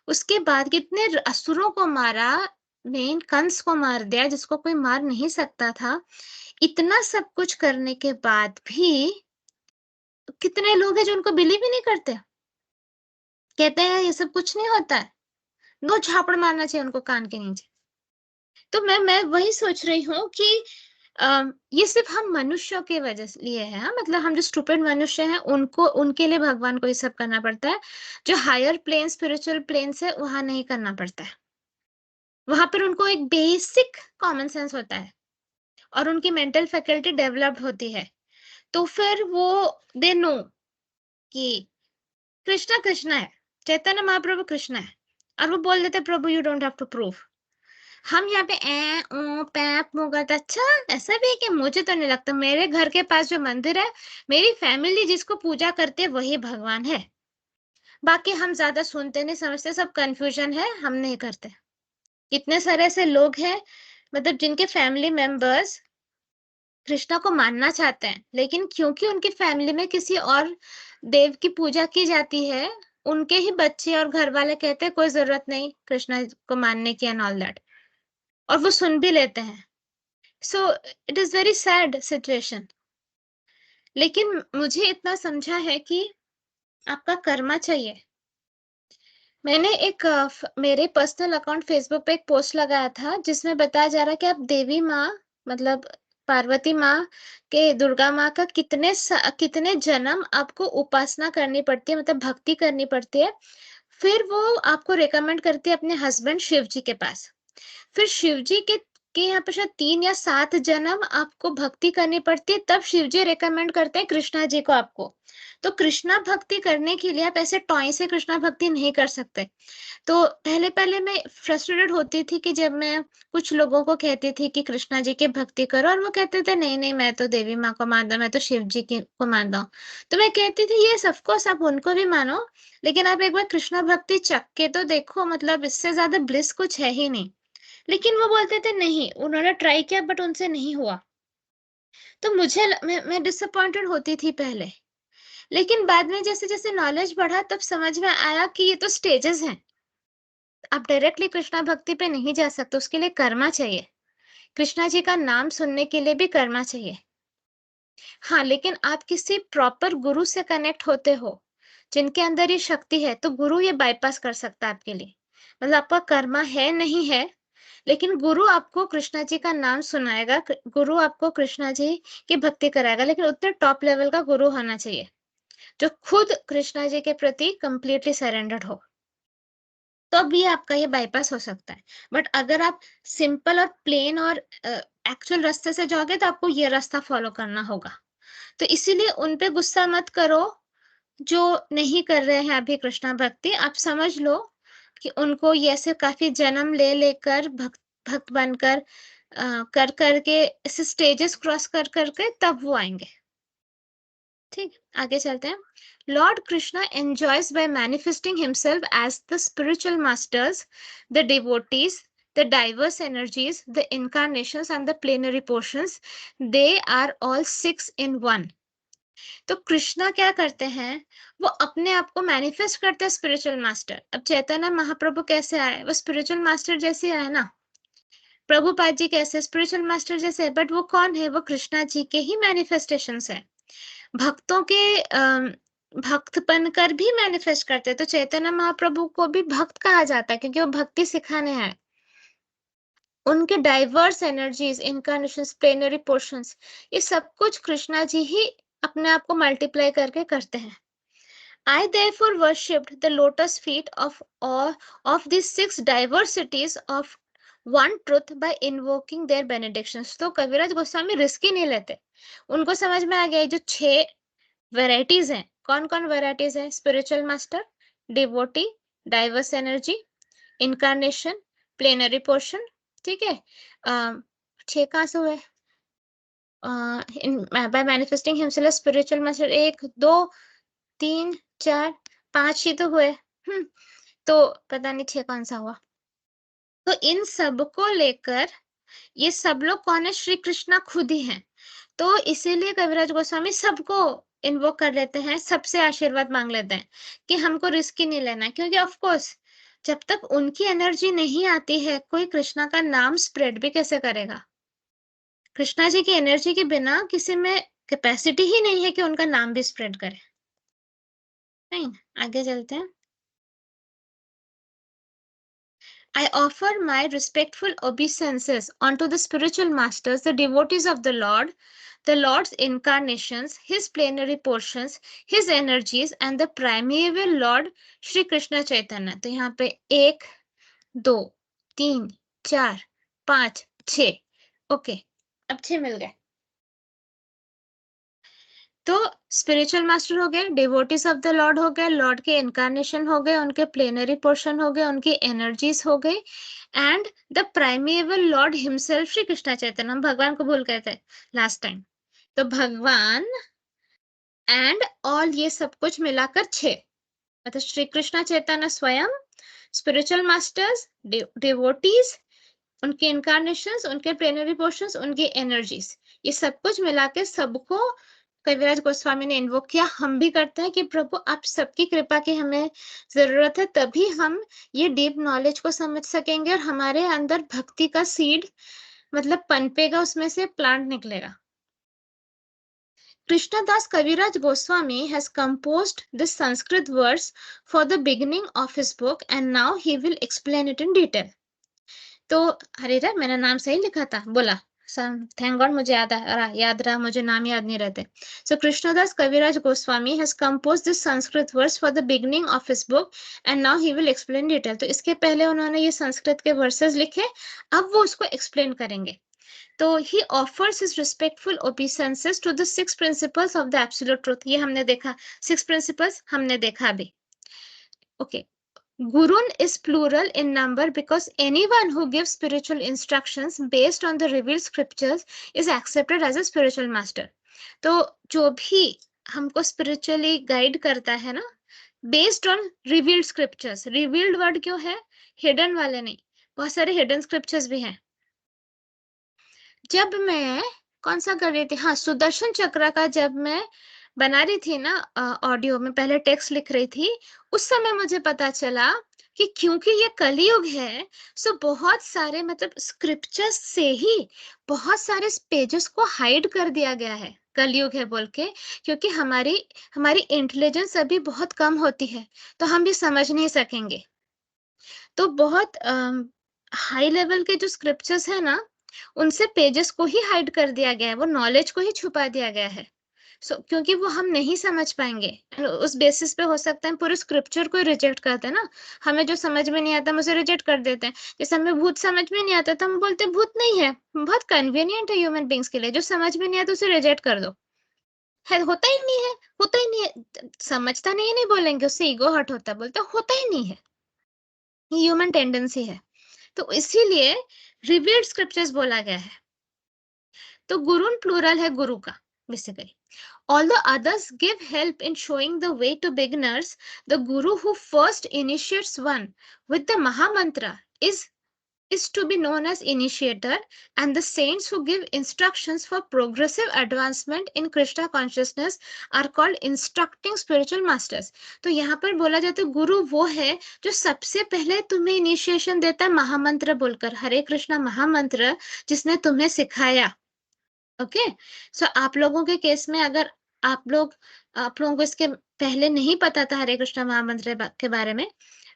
उसके बाद कितने असुरों को मारा, मेन कंस को मार दिया जिसको कोई मार नहीं सकता था। इतना सब कुछ करने के बाद भी कितने लोग हैं जो उनको बिलीव ही नहीं करते, कहते हैं ये सब कुछ नहीं होता है। दो झापड़ मारना चाहिए उनको कान के नीचे। तो मैं वही सोच रही हूँ कि ये सिर्फ हम मनुष्यों के वजह से लिए है। हाँ? मतलब हम जो स्टूपिड मनुष्य हैं उनको, उनके लिए भगवान को ये सब करना पड़ता है। जो हायर प्लेन, स्पिरिचुअल प्लेन से वहां नहीं करना पड़ता है। वहां पर उनको एक बेसिक कॉमन सेंस होता है और उनकी मेंटल फैकल्टी डेवलप्ड होती है। तो फिर वो दे नो कि कृष्णा कृष्णा है, चैतन्य महाप्रभु कृष्णा है, और वो बोल देते Prabhu you don't have to prove. हम यहाँ पे पैप मुंह करते, अच्छा ऐसा भी है कि मुझे तो नहीं लगता, मेरे घर के पास जो मंदिर है, मेरी फैमिली जिसको पूजा करती है वही भगवान है। बाकी हम ज्यादा सुनते नहीं समझते, सब कंफ्यूजन है, हम नहीं करते। इतने सारे ऐसे लोग हैं, मतलब जिनके फैमिली मेंबर्स कृष्णा को मानना चाहते हैं, लेकिन क्योंकि उनकी फैमिली में किसी और देव की पूजा की जाती है, उनके ही बच्चे और घर वाले कहते हैं कोई जरूरत नहीं कृष्णा को मानने की एंड ऑल दैट, और वो सुन भी लेते हैं। So it is very sad situation. लेकिन मुझे इतना समझा है कि आपका कर्मा चाहिए। मैंने मेरे पर्सनल अकाउंट फेसबुक पे एक पोस्ट लगाया था जिसमें बताया जा रहा है कि आप देवी माँ, मतलब पार्वती माँ के, दुर्गा माँ का कितने जन्म आपको उपासना करनी पड़ती है, मतलब भक्ति करनी पड़ती है, फिर वो आपको रिकमेंड करती है अपने हस्बैंड शिव जी के पास। फिर शिव जी के यहाँ पे शायद 3 या 7 जन्म आपको भक्ति करनी पड़ती है, तब शिव जी रिकमेंड करते हैं कृष्णा जी को आपको। तो कृष्णा भक्ति करने के लिए आप ऐसे टॉय से कृष्णा भक्ति नहीं कर सकते। तो पहले पहले मैं फ्रस्ट्रेटेड होती थी कि जब मैं कुछ लोगों को कहती थी कि कृष्णा जी की भक्ति करो, और वो कहते थे नहीं नहीं मैं तो देवी माँ को मानता हूँ, मैं तो शिव जी की को मानता हूँ। तो मैं कहती थी ये ऑफकोर्स आप उनको भी मानो, लेकिन आप एक बार कृष्णा भक्ति चख के तो देखो, मतलब इससे ज्यादा ब्लिस कुछ है ही नहीं। लेकिन वो बोलते थे नहीं, उन्होंने ट्राई किया बट उनसे नहीं हुआ। तो मैं डिसअपॉइंटेड होती थी पहले, लेकिन बाद में जैसे जैसे नॉलेज बढ़ा तब समझ में आया कि ये तो स्टेजेस हैं। आप डायरेक्टली कृष्णा भक्ति पे नहीं जा सकते, उसके लिए कर्मा चाहिए। कृष्णा जी का नाम सुनने के लिए भी कर्मा चाहिए। हाँ, लेकिन आप किसी प्रॉपर गुरु से कनेक्ट होते हो जिनके अंदर ये शक्ति है, तो गुरु ये बाईपास कर सकता है आपके लिए। मतलब आपका कर्मा है नहीं है, लेकिन गुरु आपको कृष्णा जी का नाम सुनाएगा, गुरु आपको कृष्णा जी की भक्ति कराएगा, लेकिन उतने टॉप लेवल का गुरु होना चाहिए जो खुद कृष्णा जी के प्रति कंप्लीटली सरेंडर्ड हो, तो भी आपका ये बाईपास हो सकता है। बट अगर आप सिंपल और प्लेन और एक्चुअल रास्ते से जाओगे तो आपको ये रास्ता फॉलो करना होगा। तो इसीलिए उन पे गुस्सा मत करो जो नहीं कर रहे हैं अभी कृष्णा भक्ति। आप समझ लो कि उनको ये ऐसे काफी जन्म ले लेकर भक्त भक्त बनकर कर करके ऐसे स्टेजेस क्रॉस कर करके तब वो आएंगे। ठीक, आगे चलते हैं। Lord Krishna enjoys by manifesting himself as the spiritual masters, the devotees, the diverse energies, the incarnations and the plenary portions. They are all 6 in 1. तो कृष्णा क्या करते हैं, वो अपने आप को मैनिफेस्ट करते हैं स्पिरिचुअल मास्टर। अब चैतन्य महाप्रभु कैसे आए, वो स्पिरिचुअल मास्टर जैसे आए ना। प्रभुपाद जी कैसे स्पिरिचुअल मास्टर जैसे, बट वो कौन है, वो कृष्णा जी के ही मैनिफेस्टेशंस है। भक्तों के भक्त बनकर भी मैनिफेस्ट करते हैं। तो चैतन्य महाप्रभु को भी भक्त कहा जाता है क्योंकि वो भक्ति सिखाने हैं। उनके diverse energies, incarnations, plenary portions, ये सब कुछ कृष्णा जी ही अपने आप को मल्टीप्लाई करके करते हैं। I therefore worshipped the lotus feet of these 6 diversities of one truth by invoking their benedictions. तो कविराज गोस्वामी रिस्क ही नहीं लेते, उनको समझ में आ गया जो 6 वेराइटीज हैं। कौन कौन वेराइटीज है, spiritual master, devotee, diverse energy, incarnation, plenary portion. ठीक है, 6 कहाँ से हुए, by manifesting himself spiritual master, 1 2 3 4 5 ही तो हुए। तो पता नहीं 6 कौन सा हुआ। तो इन सब को लेकर ये सब लोग कौन है, श्री कृष्णा खुद ही हैं। तो इसीलिए कविराज गोस्वामी सबको इन्वोक कर लेते हैं, सबसे आशीर्वाद मांग लेते हैं कि हमको रिस्क ही नहीं लेना है, क्योंकि ऑफ कोर्स जब तक उनकी एनर्जी नहीं आती है कोई कृष्णा का नाम स्प्रेड भी कैसे करेगा। कृष्णा जी की एनर्जी के बिना किसी में कैपेसिटी ही नहीं है कि उनका नाम भी स्प्रेड करे। नहीं, आगे चलते हैं। I offer my respectful obeisances unto the spiritual masters, the devotees of the Lord's incarnations, his plenary portions, his energies, and the primeval Lord Shri Krishna Chaitanya. तो यहाँ पे 1 2 3 4 5 6, ओके, अब 6 मिल गए। तो स्पिरिचुअल मास्टर हो गए, डिवोटीज ऑफ द लॉर्ड हो गए, लॉर्ड के इनकारनेशन हो गए, उनके प्लेनरी पोर्शन हो गए, उनकी एनर्जीज हो गई, and the primeval lord himself Shri Krishna Chaitanya. हम भगवान को भूल गए थे लास्ट टाइम। तो भगवान एंड ऑल, ये सब कुछ मिलाकर 6, मतलब श्री कृष्ण चैतन्य स्वयं, स्पिरिचुअल मास्टर्स, डिवोटीज, उनके इनकारनेशंस, उनके प्लेनरी पोर्शंस, उनकी एनर्जीज, ये सब कुछ मिला के सबको कविराज गोस्वामी ने इन्वोक किया। हम भी करते हैं कि प्रभु आप सबकी कृपा की हमें जरूरत है, तभी हम ये डीप नॉलेज को समझ सकेंगे और हमारे अंदर भक्ति का सीड मतलब पनपेगा, उसमें से प्लांट निकलेगा। Krishnadas Kaviraj Goswami has composed this Sanskrit verse for the beginning of his book and now he will explain it in detail. तो अरे रे, मैंने नाम सही लिखा था, बोला। थैंक गॉड मुझे याद रहा, मुझे नाम याद नहीं रहते। So Krishnadas Kaviraj Goswami has compose this Sanskrit verse for the beginning of his book and now he will explain detail. तो इसके पहले उन्होंने ये संस्कृत के वर्सेस लिखे, अब वो उसको एक्सप्लेन करेंगे। तो he offers his respectful obeisances to the 6 principles of the absolute truth. ये हमने देखा, 6 प्रिंसिपल्स हमने देखा अभी। Okay, Gurun is plural in number because anyone who gives spiritual instructions based on the revealed scriptures is accepted as a spiritual master. तो जो भी हमको spiritually guide करता है ना, based on revealed scriptures, revealed word क्यों है, hidden वाले नहीं, बहुत सारे hidden scriptures भी हैं। जब मैं कौन सा कर रही थी, हाँ सुदर्शन चक्र का जब मैं बना रही थी ना ऑडियो में, पहले टेक्स्ट लिख रही थी, उस समय मुझे पता चला कि क्योंकि ये कलयुग है, सो बहुत सारे मतलब स्क्रिप्चर्स से ही बहुत सारे पेजेस को हाइड कर दिया गया है, कलयुग है बोल के, क्योंकि हमारी हमारी इंटेलिजेंस अभी बहुत कम होती है, तो हम भी समझ नहीं सकेंगे। तो बहुत हाई लेवल के जो स्क्रिप्चर्स है ना, उनसे पेजेस को ही हाइड कर दिया गया है, वो नॉलेज को ही छुपा दिया गया है। क्योंकि वो हम नहीं समझ पाएंगे, उस बेसिस पे हो सकता है पूरे स्क्रिप्चर को रिजेक्ट करते हैं ना, हमें जो समझ में नहीं आता हम उसे रिजेक्ट कर देते हैं। जैसे हमें भूत समझ में नहीं आता तो हम बोलते हैं भूत नहीं है, बहुत कन्वीनियंट है ह्यूमन बींग्स के लिए, जो समझ में नहीं आता उसे रिजेक्ट कर दो, है होता ही नहीं है, होता ही नहीं है, समझता नहीं है नहीं बोलेंगे, उससे ईगो हर्ट होता है, बोलते होता ही नहीं है, ये ह्यूमन टेंडेंसी है। तो इसीलिए रिवील्ड स्क्रिप्चर्स बोला गया है। तो गुरुन प्लूरल है गुरु का basically. Although others give help in showing the way to beginners, the guru who first initiates one with the Mahamantra is to be known as initiator, and the saints who give instructions for progressive advancement in Krishna consciousness are called instructing spiritual masters. तो यहाँ पर बोला जाता है गुरु वो है जो सबसे पहले तुम्हें इनिशिएशन देता है महामंत्र बोलकर, हरे कृष्णा महामंत्र जिसने तुम्हें सिखाया। ओके, सो आप लोगों के केस में अगर आप लोगों को इसके पहले नहीं पता था हरे कृष्णा महामंत्र के बारे में,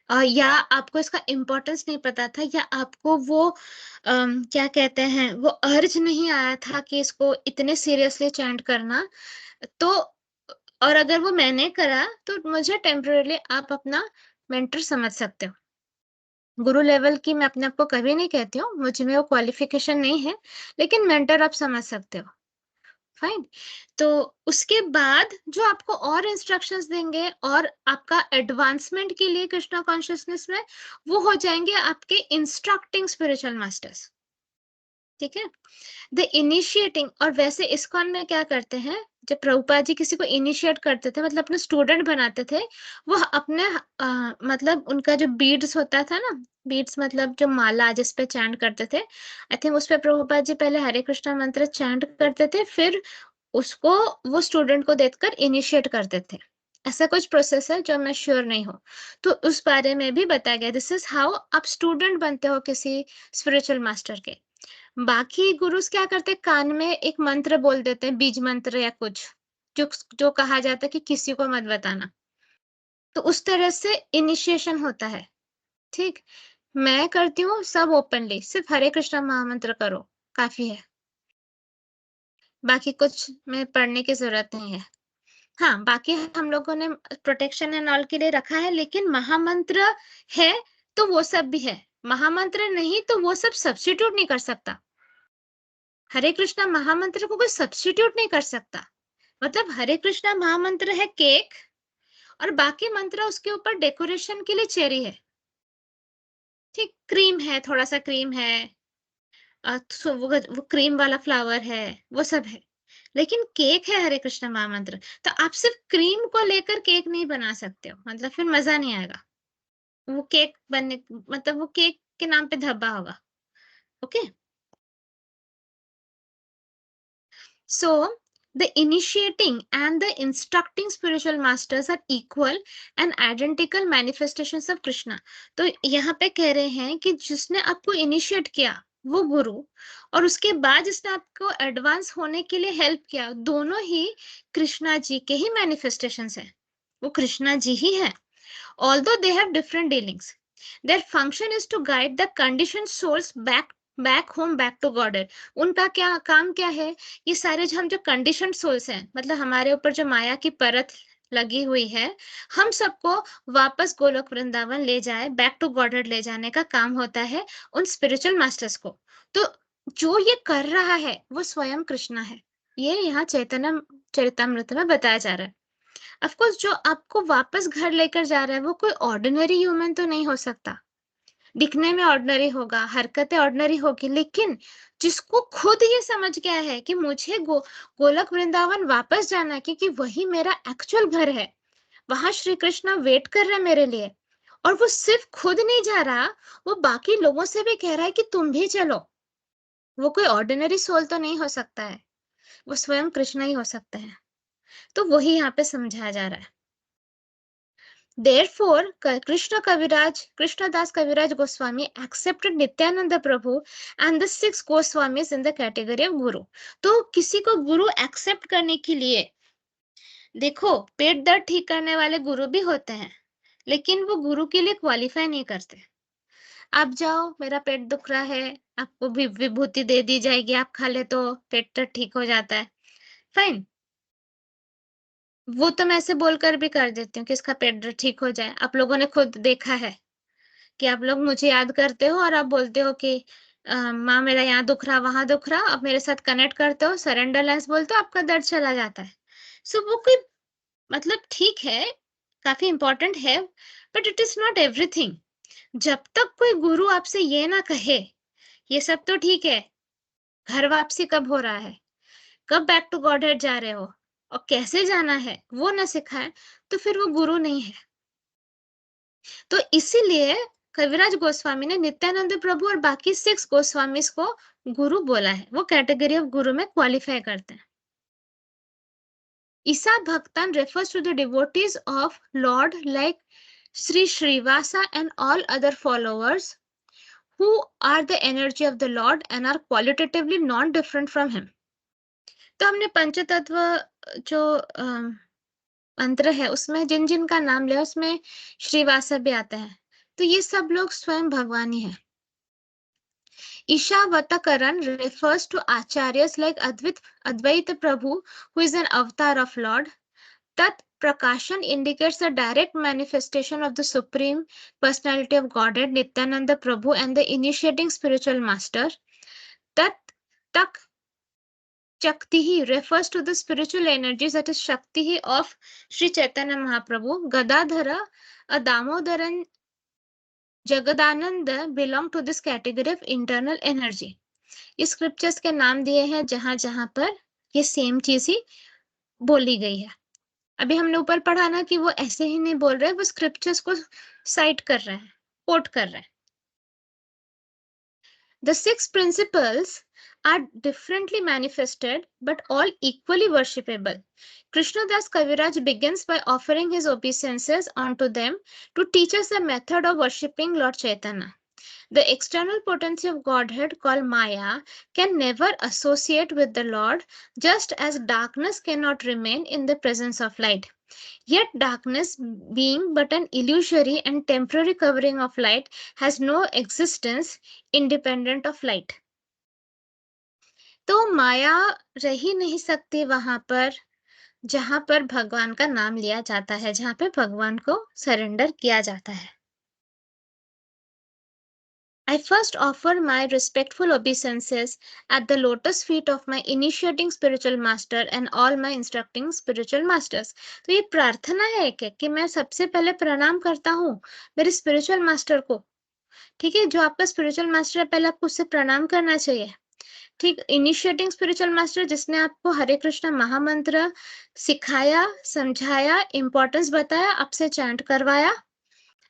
या आपको इसका इम्पोर्टेंस नहीं पता था, या आपको वो क्या कहते हैं वो अर्ज नहीं आया था कि इसको इतने सीरियसली चैंट करना, तो और अगर वो मैंने करा तो मुझे टेम्पररी आप अपना मेंटर समझ सकते हो। गुरु लेवल की मैं अपने आप को कभी नहीं कहती हूँ, मुझ में वो क्वालिफिकेशन नहीं है, लेकिन मेंटर आप समझ सकते हो। फाइन। तो उसके बाद जो आपको और इंस्ट्रक्शंस देंगे और आपका एडवांसमेंट के लिए कृष्णा कॉन्शियसनेस में, वो हो जाएंगे आपके इंस्ट्रक्टिंग स्पिरिचुअल मास्टर्स। ठीक है, द इनिशिएटिंग। और वैसे इस्कॉन में क्या करते हैं, जब प्रभुपाद जी किसी को इनिशिएट करते थे मतलब अपने स्टूडेंट बनाते थे, वो अपने मतलब उनका जो बीड्स होता था ना, बीड्स मतलब जो माला जिस पे चैंट करते थे, आई थिंक उस पे प्रभुपाद जी पहले हरे कृष्णा मंत्र चैंट करते थे, फिर उसको वो स्टूडेंट को देकर इनिशिएट करते थे। ऐसा कुछ प्रोसेस है जो मैं श्योर नहीं हूँ, तो उस बारे में भी बताया गया। दिस इज हाउ आप स्टूडेंट बनते हो किसी स्पिरिचुअल मास्टर के। बाकी गुरुस क्या करते हैं, कान में एक मंत्र बोल देते हैं, बीज मंत्र या कुछ, जो जो कहा जाता है कि किसी को मत बताना, तो उस तरह से इनिशिएशन होता है। ठीक, मैं करती हूँ सब ओपनली, सिर्फ हरे कृष्णा महामंत्र करो काफी है, बाकी कुछ में पढ़ने की जरूरत नहीं है। हाँ, बाकी हम लोगों ने प्रोटेक्शन एंड ऑल के लिए रखा है, लेकिन महामंत्र है तो वो सब भी है, महामंत्र नहीं तो वो सब सब्स्टिट्यूट नहीं कर सकता। हरे कृष्णा महामंत्र को कोई सब्स्टिट्यूट नहीं कर सकता। मतलब हरे कृष्णा महामंत्र है केक और बाकी मंत्र उसके ऊपर डेकोरेशन के लिए चेरी है। ठीक, क्रीम है, थोड़ा-सा क्रीम है, वो क्रीम वाला फ्लावर है, वो सब है। लेकिन केक है हरे कृष्ण महामंत्र, तो आप सिर्फ़ क्रीम को लेकर केक नहीं बना सकते हो, मतलब फिर मज़ा नहीं आएगा। वो केक बनने मतलब वो केक के नाम पे धब्बा होगा, okay? So, the initiating and the instructing spiritual masters are equal and identical manifestations of Krishna. तो यहाँ पे कह रहे हैं कि जिसने आपको इनिशिएट किया वो गुरु और उसके बाद जिसने आपको एडवांस होने के लिए हेल्प किया, दोनों ही कृष्णा जी के ही मैनिफेस्टेशंस हैं। वो कृष्णा जी ही है। Although they have different dealings, their function is to guide the conditioned souls back home, back to Godhead. उनका क्या काम क्या है? ये सारे जो हम जो कंडीशनड सोल्स हैं, मतलब हमारे ऊपर जो माया की परत लगी हुई है, हम सबको वापस गोलोक वृंदावन ले जाए, बैक टू गॉडेड ले जाने का काम होता है उन स्पिरिचुअल मास्टर्स को। तो जो ये कर रहा है वो स्वयं कृष्णा है। ये यहाँ चैतन्य चरितमृत में बताया जा रहा है। ऑफ कोर्स जो आपको वापस घर लेकर जा रहा है वो कोई ऑर्डिनरी ह्यूमन तो नहीं हो सकता। दिखने में ऑर्डिनरी होगा, हरकतें ऑर्डिनरी होगी, लेकिन जिसको खुद ये समझ गया है कि मुझे गोलोक वृंदावन वापस जाना है क्योंकि वही मेरा एक्चुअल घर है। वहां श्री कृष्ण वेट कर रहे हैं मेरे लिए और वो सिर्फ खुद नहीं जा रहा, वो बाकी लोगों से भी कह रहा है कि तुम भी चलो। वो कोई ऑर्डिनरी सोल तो नहीं हो सकता है, वो स्वयं कृष्ण ही हो सकते हैं। तो वही यहाँ पे समझाया जा रहा है। Therefore, Krishnadas Kaviraj Goswami accepted Nityananda Prabhu and the six Goswamis in the category of Guru. तो किसी को गुरु एक्सेप्ट करने के लिए देखो पेट दर्द ठीक करने वाले गुरु भी होते हैं, लेकिन वो गुरु के लिए क्वालिफाई नहीं करते। आप जाओ, मेरा पेट दुख रहा है, आपको भी विभूति दे दी जाएगी, आप खा ले तो पेट दर्द ठीक हो जाता है, फाइन। वो तो मैं ऐसे बोलकर भी कर देती हूँ कि इसका पेट दर्द ठीक हो जाए। आप लोगों ने खुद देखा है कि आप लोग मुझे याद करते हो और आप बोलते हो कि माँ मेरा यहाँ दुख रहा, वहाँ दुख रहा, आप मेरे साथ कनेक्ट करते हो, सरेंडर लेस बोलते हो, आपका दर्द चला जाता है। सो वो कोई मतलब ठीक है, काफ़ी इम्पोर्टेंट है, but it is not everything. जब तक कोई गुरु आपसे ये ना कहे, ये सब तो ठीक है, घर वापसी कब हो रहा है, कब बैक टू गॉडहेड जा रहे हो और कैसे जाना है, वो ना सिखाए, तो फिर वो गुरु नहीं है। तो इसीलिए कविराज गोस्वामी ने नित्यानंद प्रभु और बाकी 6 गोस्वामीज़ को गुरु बोला है। वो कैटेगरी ऑफ गुरु में क्वालिफाई करते हैं। Isa Bhaktan refers to the devotees of Lord like Sri Srivasa and all other followers who are the energy of the Lord and are qualitatively non-different from him. तो हमने पंचतत्व जो मंत्र है उसमें जिन-जिन का नाम लिया उसमें श्रीवासा भी आता है। तो ये सब लोग स्वयं भगवान ही हैं। Ishavataran refers to acharyas like Advaita Prabhu, who is an avatar of Lord. Tat Prakashan indicates a direct manifestation of the Supreme Personality of Godhead, Nityananda Prabhu, and the initiating spiritual master. Tat Tak Shaktihi refers to the spiritual energies, that is Shaktihi of Sri Chaitanya Mahaprabhu. Gadadhara, a Damodaran Jagadananda belong to this category of internal energy. ये स्क्रिप्चर्स के नाम दिए हैं जहां-जहां पर ये सेम चीज ही बोली गई है। अभी हमने ऊपर पढ़ा ना कि वो ऐसे ही नहीं बोल रहे, वो स्क्रिप्चर्स को साइट कर रहे हैं, कोट कर रहे हैं। The six principles are differently manifested but all equally worshipable. Krishnadas Kaviraj begins by offering his obeisances unto them to teach us the method of worshipping Lord Chaitanya. The external potency of Godhead called Maya can never associate with the Lord, just as darkness cannot remain in the presence of light. Yet darkness, being but an illusory and temporary covering of light, has no existence independent of light. तो माया रह ही नहीं सकती वहां पर जहां पर भगवान का नाम लिया जाता है, जहां पे भगवान को सरेंडर किया जाता है। I first offer my respectful obeisances at the lotus feet of my initiating spiritual master and all my instructing spiritual masters. तो ये प्रार्थना है एक कि मैं सबसे पहले प्रणाम करता हूँ मेरे स्पिरिचुअल मास्टर को। ठीक है, जो आपका स्पिरिचुअल मास्टर है पहले आपको उससे प्रणाम करना चाहिए। ठीक, इनिशिएटिंग स्पिरिचुअल मास्टर जिसने आपको हरे कृष्णा महामंत्र सिखाया, समझाया, इंपॉर्टेंस बताया, आपसे चैंट करवाया,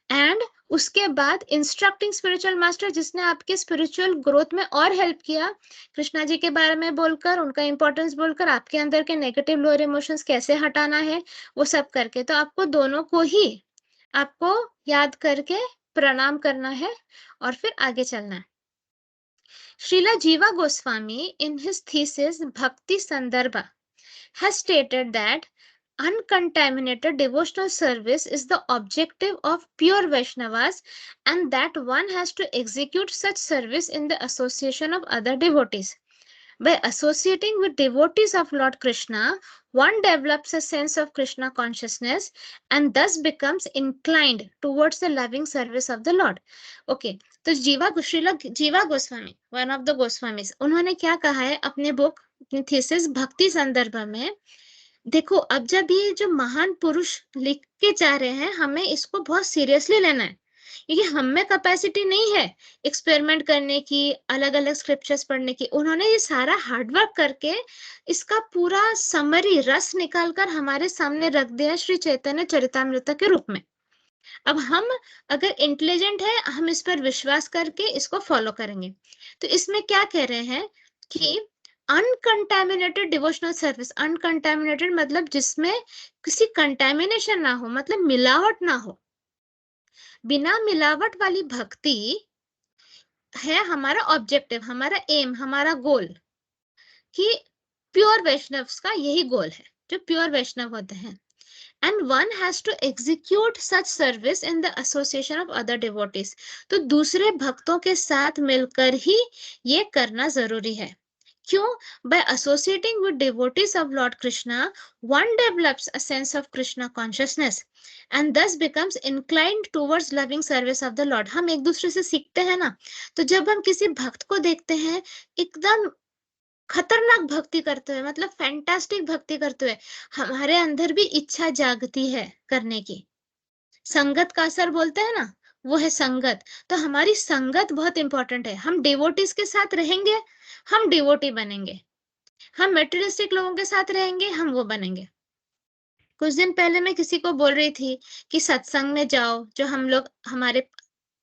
एंड उसके बाद इंस्ट्रक्टिंग स्पिरिचुअल मास्टर जिसने आपके स्पिरिचुअल ग्रोथ में और हेल्प किया, कृष्णा जी के बारे में बोलकर, उनका इंपॉर्टेंस बोलकर, आपके अंदर के नेगेटिव लोअर इमोशंस कैसे हटाना है, वो सब करके। तो आपको दोनों को ही आपको याद करके प्रणाम करना है और फिर आगे चलना है। Srila Jiva Goswami, in his thesis Bhakti Sandarbha, has stated that uncontaminated devotional service is the objective of pure Vaishnavas and that one has to execute such service in the association of other devotees. By associating with devotees of Lord Krishna, one develops a sense of Krishna consciousness and thus becomes inclined towards the loving service of the Lord. Okay, तो श्रीला जीवा Goswami, one of the Goswamis, उन्होंने क्या कहा है अपने बुक अपनी थीसिस भक्ति संदर्भ में? देखो, अब जब ये जो महान पुरुष लिख के जा रहे हैं, हमें इसको बहुत सीरियसली लेना है, क्योंकि हम में कैपेसिटी नहीं है एक्सपेरिमेंट करने की, अलग अलग स्क्रिप्चर्स पढ़ने की। उन्होंने ये सारा हार्डवर्क करके इसका पूरा समरी रस निकालकर हमारे सामने रख दिया श्री चैतन्य चरितामृत के रूप में। अब हम अगर इंटेलिजेंट है, हम इस पर विश्वास करके इसको फॉलो करेंगे। तो इसमें क्या कह रहे हैं कि अनकंटामिनेटेड डिवोशनल सर्विस, अनकंटामिनेटेड मतलब जिसमें किसी कंटामिनेशन ना हो, मतलब मिलावट ना हो, बिना मिलावट वाली भक्ति है हमारा ऑब्जेक्टिव, हमारा एम, हमारा गोल, कि प्योर वैष्णव का यही गोल है, जो प्योर वैष्णव होते हैं। And one has to execute such service in the association of other devotees. तो दूसरे भक्तों के साथ मिलकर ही ये करना जरूरी है। क्यों? By associating with devotees of Lord Krishna, one develops a sense of Krishna consciousness and thus becomes inclined towards loving service of the Lord. हम एक दूसरे से सीखते हैं ना, तो जब हम किसी भक्त को देखते हैं एकदम खतरनाक भक्ति करते हुए, मतलब फैंटास्टिक भक्ति करते हुए, हमारे अंदर भी इच्छा जागती है करने की। संगत का असर बोलते हैं ना, वो है संगत। तो हमारी संगत बहुत इंपॉर्टेंट है। हम डिवोटीज के साथ रहेंगे, हम डिवोटी बनेंगे। हम मेटेरियलिस्टिक लोगों के साथ रहेंगे, हम वो बनेंगे। कुछ दिन पहले मैं किसी को बोल रही थी कि सत्संग में जाओ, जो हम लोग हमारे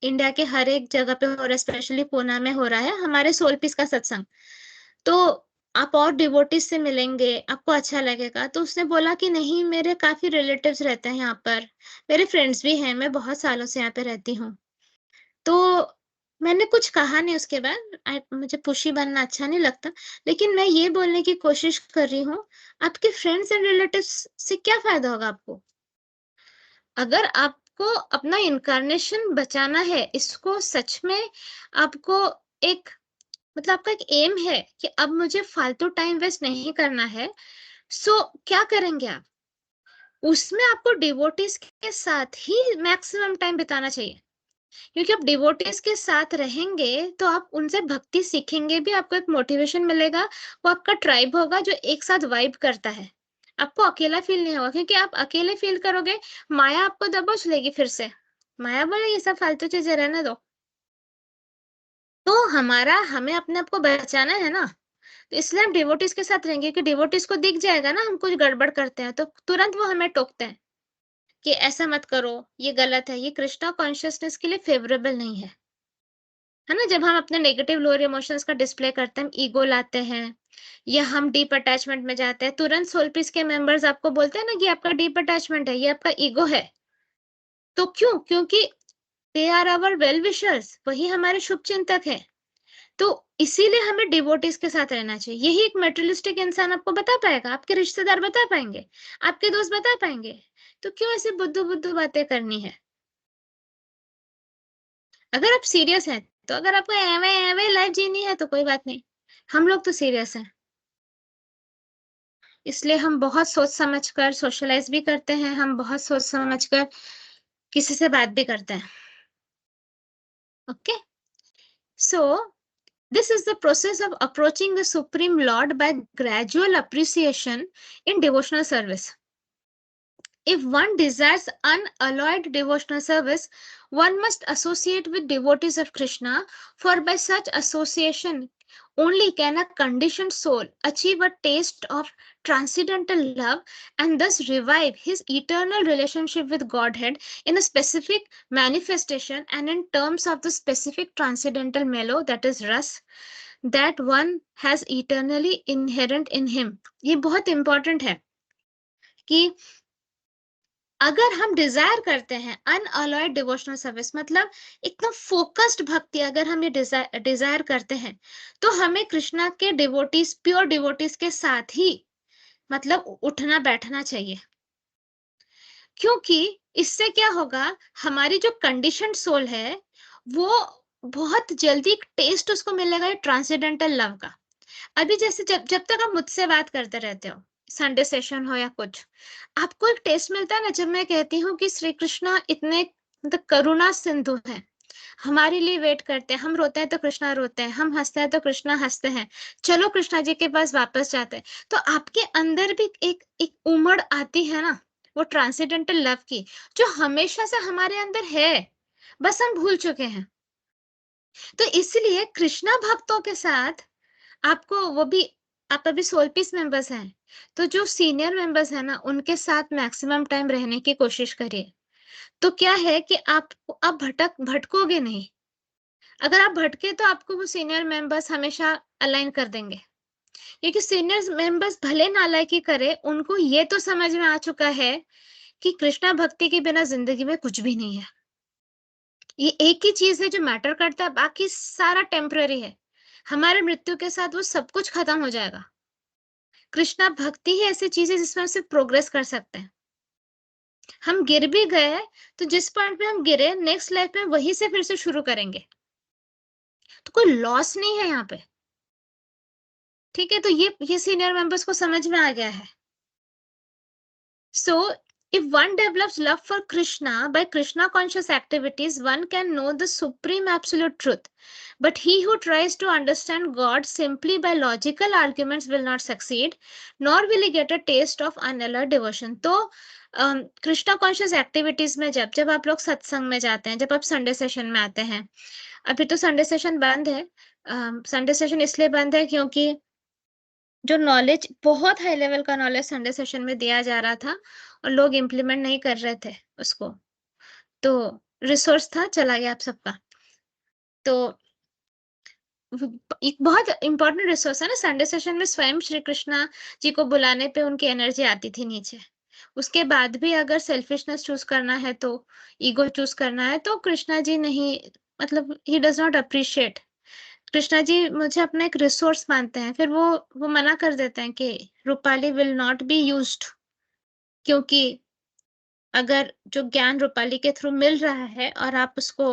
इंडिया के हर एक जगह पे हो रहा है, स्पेशली पूना में हो रहा है हमारे सोल पीस का सत्संग। तो आप और डिवोटीज से मिलेंगे, आपको अच्छा लगेगा। तो उसने बोला कि नहीं, मेरे काफी रिलेटिव्स रहते हैं यहाँ पर, मेरे फ्रेंड्स भी हैं, मैं बहुत सालों से यहाँ पे रहती हूँ। तो मैंने कुछ कहा नहीं उसके बाद, मुझे पुशी बनना अच्छा नहीं लगता, लेकिन मैं ये बोलने की कोशिश कर रही हूँ, आपके फ्रेंड्स एंड रिलेटिव्स से क्या फायदा होगा आपको? अगर आपको अपना इनकारनेशन बचाना है, इसको सच में आपको एक, मतलब आपका एक एम है कि अब मुझे फालतू टाइम वेस्ट नहीं करना है, सो क्या करेंगे आप? उसमें आपको डिवोटीज के साथ ही मैक्सिमम टाइम बिताना चाहिए, क्योंकि आप डिवोटीज के साथ रहेंगे तो आप उनसे भक्ति सीखेंगे भी, आपको एक मोटिवेशन मिलेगा, वो आपका ट्राइब होगा जो एक साथ वाइब करता है। आपको अकेला फील नहीं होगा, क्योंकि आप अकेले फील करोगे, माया आपको दबोच लेगी फिर से। माया बोले ये सब फालतू चीजें रहने दो। तो हमें अपने आप को बचाना है ना, तो इसलिए हम डिवोटीज के साथ रहेंगे, कि डिवोटीज को दिख जाएगा ना हम कुछ गड़बड़ करते हैं, तो तुरंत वो हमें टोकते हैं कि ऐसा मत करो, ये गलत है, ये कृष्णा कॉन्शियसनेस के लिए फेवरेबल नहीं है ना। जब हम अपने नेगेटिव लोअर इमोशंस का डिस्प्ले करते हैं, हम ईगो लाते हैं या हम डीप अटैचमेंट में जाते हैं, तुरंत सोल पीस के मेंबर्स आपको बोलते हैं ना कि आपका डीप अटैचमेंट है, ये आपका ईगो है। तो क्यों? क्योंकि they are our well wishers, वही हमारे शुभ चिंतक है। तो इसीलिए हमें डिवोटीज के साथ रहना चाहिए। यही एक मेटेरियलिस्टिक इंसान आपको बता पाएगा, आपके रिश्तेदार बता पाएंगे, आपके दोस्त बता पाएंगे। तो क्यों ऐसे बुद्धू बुद्धू बातें करनी है? अगर आप सीरियस हैं, तो अगर आपको एवे एवे लाइफ जीनी है तो कोई बात नहीं, हम लोग तो सीरियस हैं। इसलिए हम बहुत सोच समझ कर सोशलाइज भी करते हैं, हम बहुत सोच समझ कर किसी से बात भी करते हैं। Okay, So this is the process of approaching the Supreme Lord by gradual appreciation in devotional service. If one desires unalloyed devotional service, one must associate with devotees of Krishna, for by such association only can a conditioned soul achieve a taste of transcendental love and thus revive his eternal relationship with Godhead in a specific manifestation and in terms of the specific transcendental mellow, that is ras, that one has eternally inherent in him. ये बहुत important है कि अगर हम डिजायर करते हैं अनअलॉयड डिवोशनल सर्विस, मतलब एकदम फोकस्ड भक्ति अगर हम ये डिजायर करते हैं, तो हमें कृष्णा के डिवोटीज, प्योर डिवोटीज के साथ ही मतलब उठना बैठना चाहिए। क्योंकि इससे क्या होगा, हमारी जो कंडीशन सोल है वो बहुत जल्दी टेस्ट उसको मिलेगा ट्रांसेंडेंटल लव का। अभी जैसे जब जब तक आप मुझसे बात करते रहते हो, संडे सेशन हो या कुछ, आपको एक टेस्ट मिलता है ना, जब मैं कहती हूँ कि श्री कृष्णा इतने मतलब करुणा सिंधु हैं, हमारे लिए वेट करते हैं, हम रोते हैं तो कृष्णा रोते हैं, हम हंसते हैं तो कृष्णा हंसते हैं, चलो कृष्णा जी के पास वापस जाते हैं। तो आपके अंदर भी एक एक उमड़ आती है ना, वो ट्रांसेंडेंटल लव की, जो हमेशा से हमारे अंदर है, बस हम भूल चुके हैं। तो इसलिए कृष्णा भक्तों के साथ आपको वो भी, आप अभी सोल पीस मेंबर्स हैं, तो जो सीनियर मेंबर्स हैं ना, उनके साथ मैक्सिमम टाइम रहने की कोशिश करिए। तो क्या है कि आप भटकोगे नहीं। अगर आप भटके तो आपको वो सीनियर मेंबर्स हमेशा अलाइन कर देंगे, क्योंकि सीनियर मेंबर्स भले नालायकी करे, उनको ये तो समझ में आ चुका है कि कृष्णा भक्ति के बिना जिंदगी में कुछ भी नहीं है। ये एक ही चीज है जो मैटर करता है, बाकी सारा टेम्पररी है। हमारे मृत्यु के साथ वो सब कुछ खत्म हो जाएगा। कृष्णा भक्ति ही ऐसी चीज है जिसमें हम सिर्फ प्रोग्रेस कर सकते हैं। हम गिर भी गए तो जिस पॉइंट पे हम गिरे, नेक्स्ट लाइफ में वहीं से फिर से शुरू करेंगे, तो कोई लॉस नहीं है यहाँ पे। ठीक है, तो ये सीनियर मेंबर्स को समझ में आ गया है। So, if one develops love for Krishna by Krishna conscious activities, one can know the supreme absolute truth. But he who tries to understand God simply by logical arguments will not succeed, nor will he get a taste of unalloyed devotion. तो कृष्णा कॉन्शियस एक्टिविटीज में जब जब आप लोग सत्संग में जाते हैं, जब आप संडे सेशन में आते हैं, अभी तो संडे सेशन बंद है। संडे सेशन इसलिए बंद है क्योंकि जो नॉलेज, बहुत हाई लेवल का नॉलेज संडे सेशन में दिया जा रहा था और लोग इम्प्लीमेंट नहीं कर रहे थे उसको, तो रिसोर्स था चला गया आप सबका। तो एक बहुत इंपॉर्टेंट रिसोर्स है ना संडे सेशन में, स्वयं श्री कृष्णा जी को बुलाने पे उनकी एनर्जी आती थी नीचे। उसके बाद भी अगर सेल्फिशनेस चूज करना है, तो ईगो चूज करना है, तो कृष्णा जी नहीं, मतलब he does not appreciate. Krishna ji मुझे अपना एक रिसोर्स मानते हैं, फिर वो मना कर देते हैं कि Rupali will not be used, क्योंकि अगर जो ज्ञान रूपाली के थ्रू मिल रहा है और आप उसको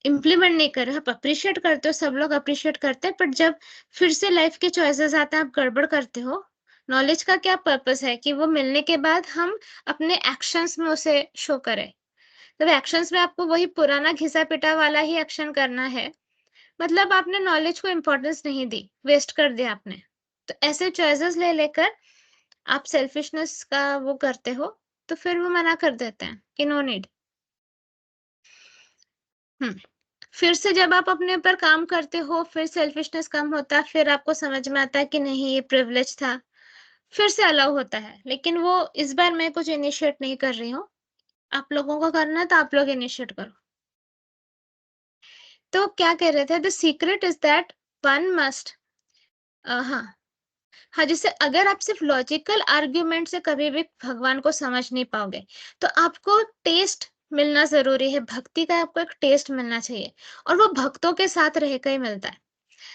इम्प्लीमेंट नहीं कर रहे, आप अप्रिशिएट करते हो, सब लोग अप्रिशिएट करते हैं, बट जब फिर से लाइफ के चॉइसेस आते हैं, आप गड़बड़ करते हो। नॉलेज का क्या पर्पस है कि वो मिलने के बाद हम अपने एक्शंस में उसे शो करें। तब एक्शंस में आपको वही पुराना घिसा पिटा वाला ही एक्शन करना है, मतलब आपने नॉलेज को इम्पोर्टेंस नहीं दी, वेस्ट कर दिया आपने। तो ऐसे चॉइसेस ले लेकर आप सेल्फिशनेस का वो करते हो, तो फिर वो मना कर देते हैं कि नो नीड। फिर से जब आप अपने ऊपर काम करते हो, फिर सेल्फिशनेस कम होता है, फिर आपको समझ में आता है कि नहीं ये प्रिविलेज था, फिर से अलाउ होता है। लेकिन वो इस बार मैं कुछ इनिशिएट नहीं कर रही हूँ, आप लोगों को करना है तो आप लोग इनिशिएट करो। तो क्या कह रहे थे, the secret is that one must, हाँ हाँ, जैसे अगर आप सिर्फ लॉजिकल आर्ग्यूमेंट से कभी भी भगवान को समझ नहीं पाओगे, तो आपको टेस्ट मिलना जरूरी है, भक्ति का आपको एक टेस्ट मिलना चाहिए, और वो भक्तों के साथ रह कर ही मिलता है।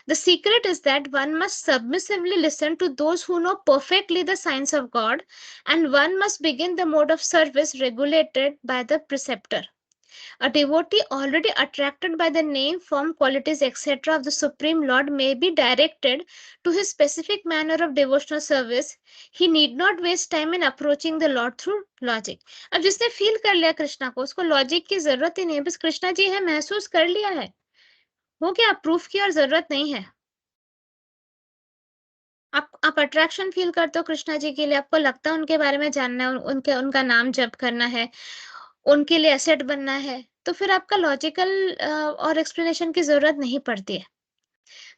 The secret is that one must submissively listen to those who know perfectly the signs of God, and one must begin the mode of service regulated by the preceptor. A devotee already attracted by the name, form, qualities, etc. of the Supreme Lord may be directed to his specific manner of devotional service. He need not waste time in approaching the Lord through logic. अब जिसने फील कर लिया कृष्णा को, उसको लॉजिक की जरूरत ही नहीं है, बस कृष्णा जी है, महसूस कर लिया है, हो गया, प्रूफ की और जरूरत नहीं है। आप अट्रैक्शन फील करते हो कृष्णा जी के लिए, आपको लगता है उनके बारे में जानना है, उनके उनका नाम जप करना है, उनके लिए एसेट बनना है, तो फिर आपका लॉजिकल और एक्सप्लेनेशन की जरूरत नहीं पड़ती है।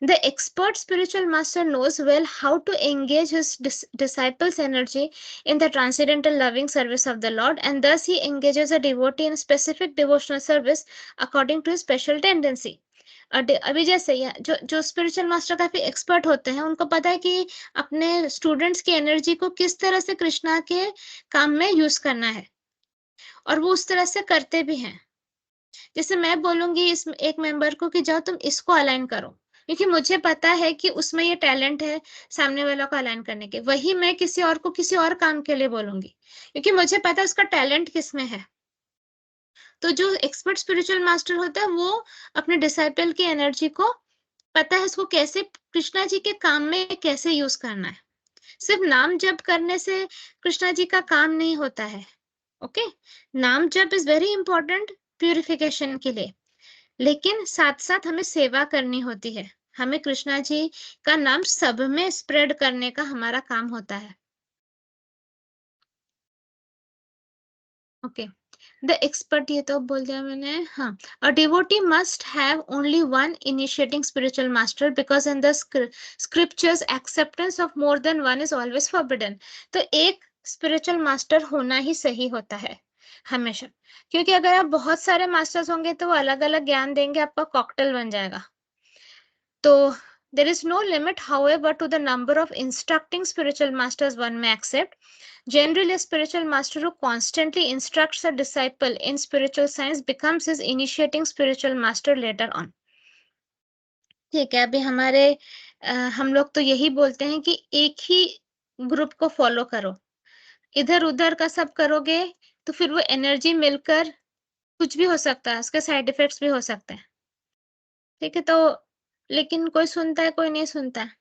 The expert spiritual master knows well how to engage his disciples' energy in the transcendental loving service of the Lord, and thus he engages a devotee in specific devotional service according to his special tendency. अभी जैसे जो जो स्पिरिचुअल मास्टर काफी एक्सपर्ट होते हैं, उनको पता है कि अपने स्टूडेंट्स की एनर्जी को किस तरह से कृष्णा के काम में यूज करना है, और वो उस तरह से करते भी हैं। जैसे मैं बोलूंगी इस एक मेंबर को कि जाओ तुम इसको अलाइन करो, क्योंकि मुझे पता है कि उसमें ये टैलेंट है सामने वाला को अलाइन करने के, वही मैं किसी और को किसी और काम के लिए बोलूंगी, क्योंकि मुझे पता है उसका टैलेंट किस में है। तो जो एक्सपर्ट स्पिरिचुअल मास्टर होता है, वो अपने डिसाइपल की एनर्जी को पता है इसको कैसे कृष्णा जी के काम में कैसे यूज करना है। सिर्फ नाम जप करने से कृष्णा जी का काम नहीं होता है। ओके, नाम जप इज वेरी इंपॉर्टेंट प्यूरिफिकेशन के लिए, लेकिन साथ साथ हमें सेवा करनी होती है। हमें कृष्णा जी का नाम सब में स्प्रेड करने का हमारा काम होता है। ओके, द एक्सपर्ट, ये तो बोल दिया मैंने। हाँ, a devotee must have only one initiating spiritual master because in the scriptures acceptance of more than one is always forbidden. तो एक स्पिरिचुअल मास्टर होना ही सही होता है हमेशा, क्योंकि अगर आप बहुत सारे मास्टर्स होंगे तो वो अलग अलग ज्ञान देंगे, आपका कॉकटेल बन जाएगा। So there is no limit, however, to the number of instructing spiritual masters one may accept. Generally, a spiritual master who constantly instructs a disciple in spiritual science becomes his initiating spiritual master later on. ठीक है, अभी हमारे हम लोग तो यही बोलते हैं कि एक ही ग्रुप को फॉलो करो, इधर उधर का सब करोगे तो फिर वो एनर्जी मिलकर कुछ भी हो सकता है, उसके साइड इफेक्ट्स भी हो सकते हैं। ठीक है, तो लेकिन कोई सुनता है, कोई नहीं सुनता है।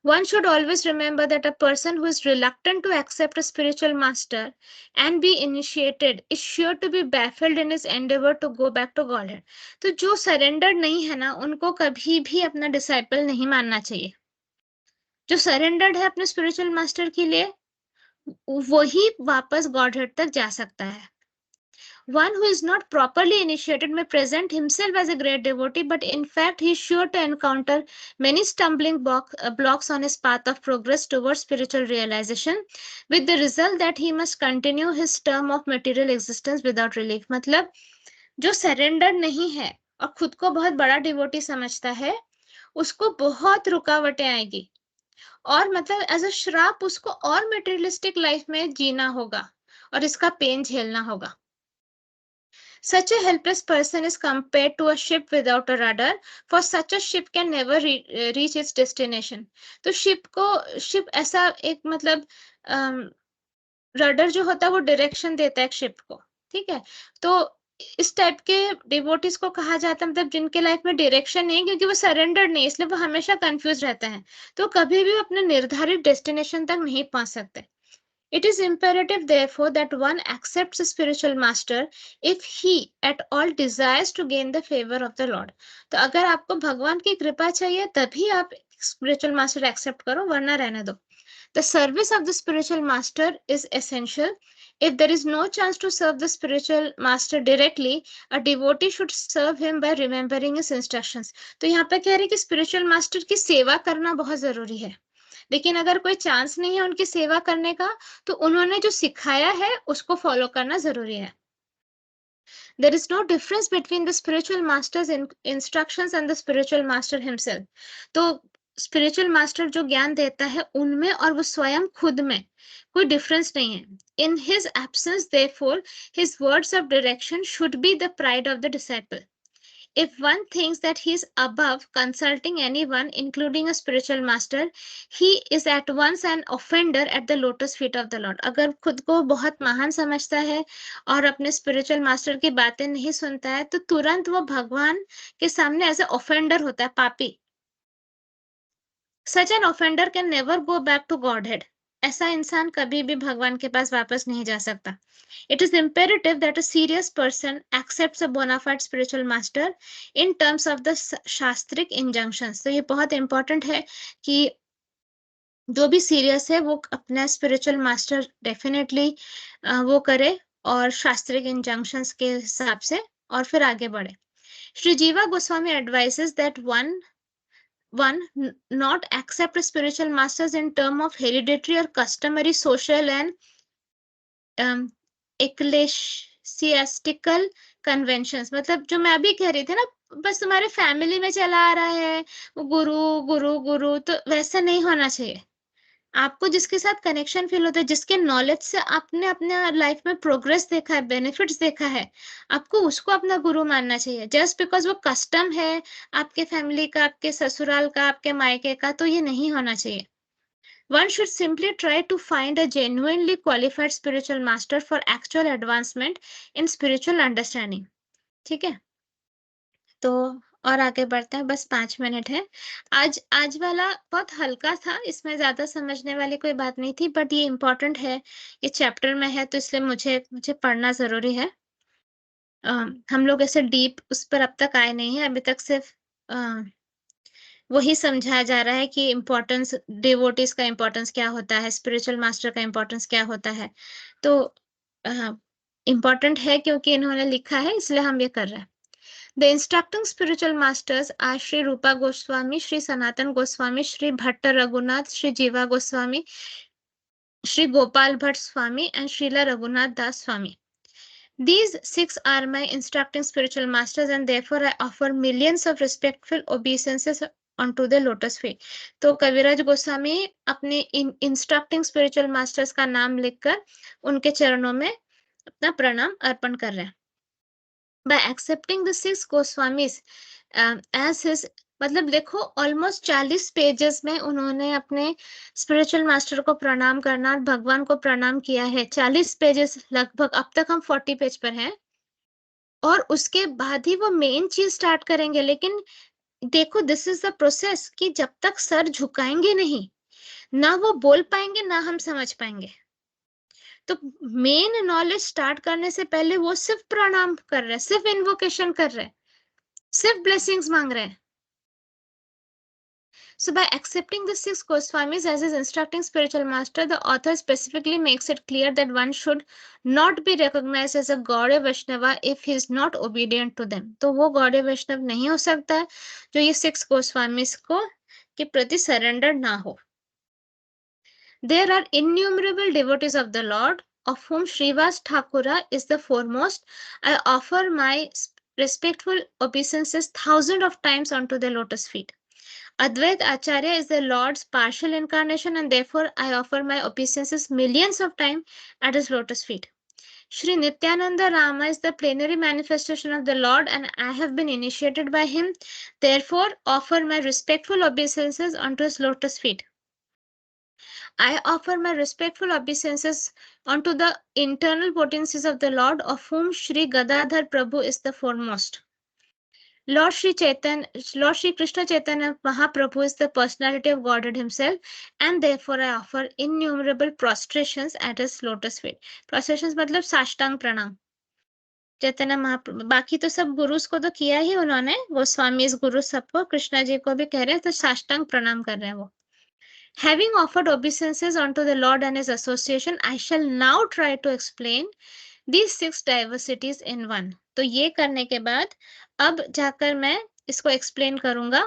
One should always remember that a person who is reluctant to accept a spiritual master and be initiated is sure to be baffled in his endeavor to go back to Godhead. तो जो सरेंडर नहीं है ना, उनको कभी भी अपना डिसाइपल नहीं मानना चाहिए। जो सरेंडर्ड है अपने स्पिरिचुअल मास्टर के लिए, वही वापस गॉडहेड तक जा सकता है। One who is not properly initiated may present himself as a great devotee, but in fact he is sure to encounter many stumbling blocks on his path of progress towards spiritual realization, with the result that he must continue his term of material existence without relief. मतलब जो सरेंडर नहीं है और खुद को बहुत बड़ा डिवोटी समझता है, उसको बहुत रुकावटें आएगी, और मतलब एज अ श्राप उसको और मटेरियलिस्टिक लाइफ में जीना होगा और इसका पेन झेलना होगा। Such a helpless person is compared to a ship without a rudder, for such a ship can never reach its destination. तो शिप ऐसा एक मतलब रडर जो होता है वो डायरेक्शन देता है शिप को, ठीक है। तो इस टाइप के डिवोटीज को कहा जाता है, मतलब जिनके लाइफ में डायरेक्शन नहीं है, क्योंकि वो सरेंडर नहीं है, इसलिए वो हमेशा कंफ्यूज रहते हैं, तो कभी भी अपने निर्धारित डेस्टिनेशन तक नहीं पहुंच सकते। It is imperative, therefore, that one accepts a spiritual master if he at all desires to gain the favor of the Lord. तो अगर आपको भगवान की कृपा चाहिए तभी आप spiritual master accept करो, वरना रहने दो। The service of the spiritual master is essential. If there is no chance to serve the spiritual master directly, a devotee should serve him by remembering his instructions. तो यहाँ पे कह रहे हैं कि spiritual master की सेवा करना बहुत जरूरी है, लेकिन अगर कोई चांस नहीं है उनकी सेवा करने का, तो उन्होंने जो सिखाया है उसको फॉलो करना जरूरी है। There is no difference between the spiritual master's instructions and the spiritual master himself. तो स्पिरिचुअल मास्टर जो ज्ञान देता है उनमें और वो स्वयं खुद में कोई डिफरेंस नहीं है। In his absence, therefore, his words of direction should be the pride of the disciple. If one thinks that he is above consulting anyone, including a spiritual master, he is at once an offender at the lotus feet of the Lord. अगर खुद को बहुत महान समझता है और अपने spiritual master की बातें नहीं सुनता है, तो तुरंत वो भगवान के सामने ऐसे offender होता है, पापी। Such an offender can never go back to Godhead, ऐसा इंसान कभी भी भगवान के पास वापस नहीं जा सकता। It is imperative that a serious person accepts a bona fide spiritual master in terms of the शास्त्रिक injunctions। तो ये बहुत इंपॉर्टेंट है कि जो भी सीरियस है वो अपना स्पिरिचुअल मास्टर डेफिनेटली वो करे और शास्त्रिक इंजंक्शंस के हिसाब से और फिर आगे बढ़े। श्री जीवा Goswami advises that one not accept spiritual masters in term of hereditary or customary social and ecclesiastical conventions। मतलब जो मैं अभी कह रही थी ना, बस तुम्हारे फैमिली में चला आ रहा है वो गुरु गुरु गुरु, तो वैसा नहीं होना चाहिए। आपको जिसके साथ कनेक्शन फील होता है, जिसके नॉलेज से आपने अपने लाइफ में प्रोग्रेस देखा है, बेनिफिट्स देखा है, आपको उसको अपना गुरु मानना चाहिए। जस्ट बिकॉज वो कस्टम है आपके फैमिली का, आपके ससुराल का, आपके मायके का, तो ये नहीं होना चाहिए। One should simply try to find a genuinely qualified spiritual master for actual advancement in spiritual understanding। ठीक है, तो और आगे बढ़ते हैं, बस 5 मिनट है। आज वाला बहुत हल्का था, इसमें ज्यादा समझने वाली कोई बात नहीं थी, बट ये इम्पोर्टेंट है, ये चैप्टर में है, तो इसलिए मुझे पढ़ना जरूरी है। हम लोग ऐसे डीप उस पर अब तक आए नहीं है, अभी तक सिर्फ वही समझाया जा रहा है कि इम्पोर्टेंस, डिवोटीज का इम्पोर्टेंस क्या होता है, स्पिरिचुअल मास्टर का इम्पोर्टेंस क्या होता है। तो इम्पोर्टेंट है क्योंकि इन्होंने लिखा है, इसलिए हम ये कर रहे हैं। The instructing spiritual masters are Sri Rupa Goswami, Sri Sanatan Goswami, Sri Bhatta Raghunath, Sri Jiva Goswami, Sri Gopal Bhatt Swami, and Srila Raghunath Das Swami. These six are my instructing spiritual masters, and therefore I offer millions of respectful obeisances onto the lotus feet। तो कविराज गोस्वामी अपने इंस्ट्रक्टिंग स्पिरिचुअल मास्टर्स का नाम लिखकर उनके चरणों में अपना प्रणाम अर्पण कर रहे हैं। By accepting the six Goswamis as his, मतलब देखो ऑलमोस्ट 40 पेजेस में उन्होंने अपने स्पिरिचुअल मास्टर को प्रणाम करना और भगवान को प्रणाम किया है। 40 पेजेस लगभग, अब तक हम 40 पेज पर हैं, और उसके बाद ही वो मेन चीज स्टार्ट करेंगे। लेकिन देखो, दिस इज द प्रोसेस कि जब तक सर झुकाएंगे नहीं, ना वो बोल पाएंगे ना हम समझ पाएंगे। तो मेन नॉलेज स्टार्ट करने से पहले वो सिर्फ प्रणाम कर रहे हैं, सिर्फ इन्वोकेशन कर रहे हैं, सिर्फ ब्लेसिंग्स मांग रहे हैं। So by accepting the six Goswamis as his instructing spiritual master, the author specifically makes it clear that one should not be recognized as a Gaudiya Vaishnava if he is not obedient to them। तो वो गौड़ीय वैष्णव नहीं हो सकता है जो ये सिक्स गोस्वामीज को के प्रति सरेंडर ना हो। There are innumerable devotees of the Lord, of whom Srivas Thakura is the foremost. I offer my respectful obeisances thousands of times onto the lotus feet. Advait Acharya is the Lord's partial incarnation, and therefore I offer my obeisances millions of times at his lotus feet. Shri Nityananda Rama is the plenary manifestation of the Lord, and I have been initiated by him. Therefore, offer my respectful obeisances onto his lotus feet. I offer my respectful obeisances unto the internal potencies of the Lord, of whom Shri Gadadhar Prabhu is the foremost. Lord Shri Krishna Chaitanya Mahaprabhu is the personality of Godhead himself, and therefore I offer innumerable prostrations at his lotus feet. Prostrations मतलब साष्टांग प्रणाम। चैतन्य महाप्रभु, बाकी तो सब गुरुस को तो किया ही उन्होंने, गोस्वामी इस गुरु सबको, कृष्णा जी को भी कह रहे हैं, तो साष्टांग प्रणाम कर रहे हैं वो। Having offered obeisances unto the Lord and his association, I shall now try to explain these six diversities in one। तो ये करने के बाद अब जाकर मैं इसको एक्सप्लेन करूंगा,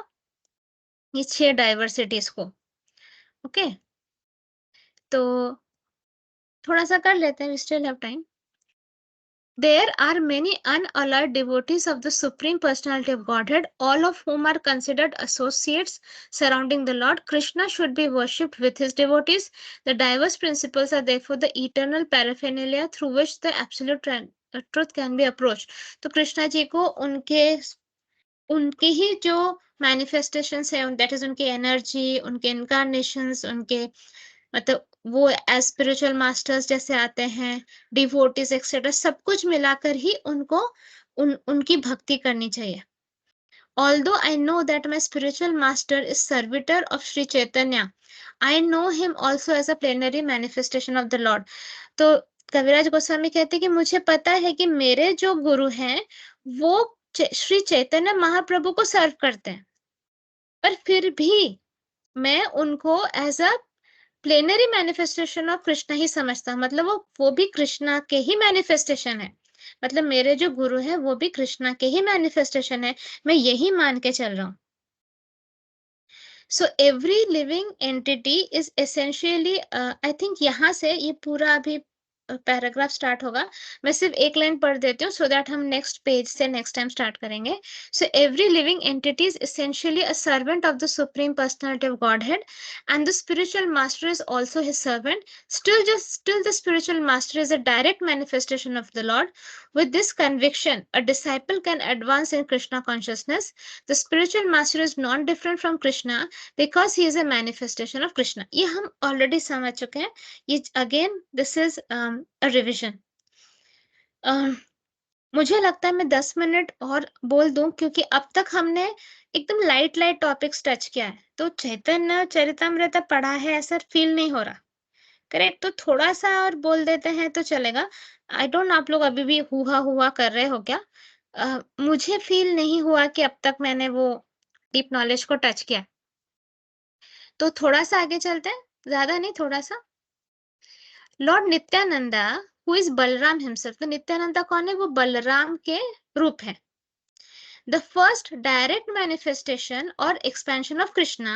ये 6 डाइवर्सिटीज को। ओके, तो थोड़ा सा कर लेते हैं, we still have time। There are many unalloyed devotees of the Supreme Personality of Godhead, all of whom are considered associates surrounding the Lord. Krishna should be worshipped with his devotees. The diverse principles are therefore the eternal paraphernalia through which the absolute truth can be approached। तो कृष्णा जी को उनके ही जो मैनिफेस्टेशंस है, दैट इज उनकी एनर्जी, उनके इनकारनेशंस, उनके मतलब वो एज स्पिरिचुअल मास्टर्स जैसे आते हैं, डिवोटीज एक्सेट्रा, सब कुछ मिलाकर ही उनको उनकी भक्ति करनी चाहिए। Although I know that my spiritual master is servitor of Sri Chaitanya, I know him also as a plenary manifestation of the Lord. तो कविराज गोस्वामी कहते हैं कि मुझे पता है कि मेरे जो गुरु हैं वो श्री चैतन्य महाप्रभु को सर्व करते हैं, पर फिर भी मैं उनको as a plenary manifestation of Krishna ही समझता हूँ। मतलब वो भी कृष्णा के ही मैनिफेस्टेशन है। मतलब मेरे जो गुरु हैं वो भी कृष्णा के ही मैनिफेस्टेशन है, मैं यही मान के चल रहा हूँ। So every living entity is essentially, I think यहाँ से ये पूरा अभी पैराग्राफ स्टार्ट होगा। मैं सिर्फ एक लाइन पढ़ देती हूँ सो दैट हम नेक्स्ट पेज से नेक्स्ट टाइम स्टार्ट करेंगे। So every living entity is essentially a servant of the supreme personality of godhead and the spiritual master is also his servant. Still the spiritual master is a direct manifestation of the Lord. With this conviction, a disciple can advance in Krishna consciousness. The spiritual master is not different from Krishna because he is a manifestation of Krishna. ये हम already समझ चुके हैं। ये again this is a revision. मुझे लगता है मैं 10 मिनट और बोल दूं क्योंकि अब तक हमने एकदम लाइट लाइट टॉपिक्स टच किया है, तो चैतन्य चरितमृत पढ़ा है ऐसा फील नहीं हो रहा। करेक्ट, तो थोड़ा सा और बोल देते हैं तो चलेगा। आई डोंट, आप लोग अभी भी हुआ हुआ कर रहे हो क्या? मुझे फील नहीं हुआ कि अब तक मैंने वो डीप नॉलेज को टच किया। तो थोड़ा सा आगे चलते हैं, ज्यादा नहीं, थोड़ा सा। Lord Nityananda who is Balram himself, तो नित्यानंदा कौन है? वो बलराम के रूप है। The first direct manifestation or expansion of Krishna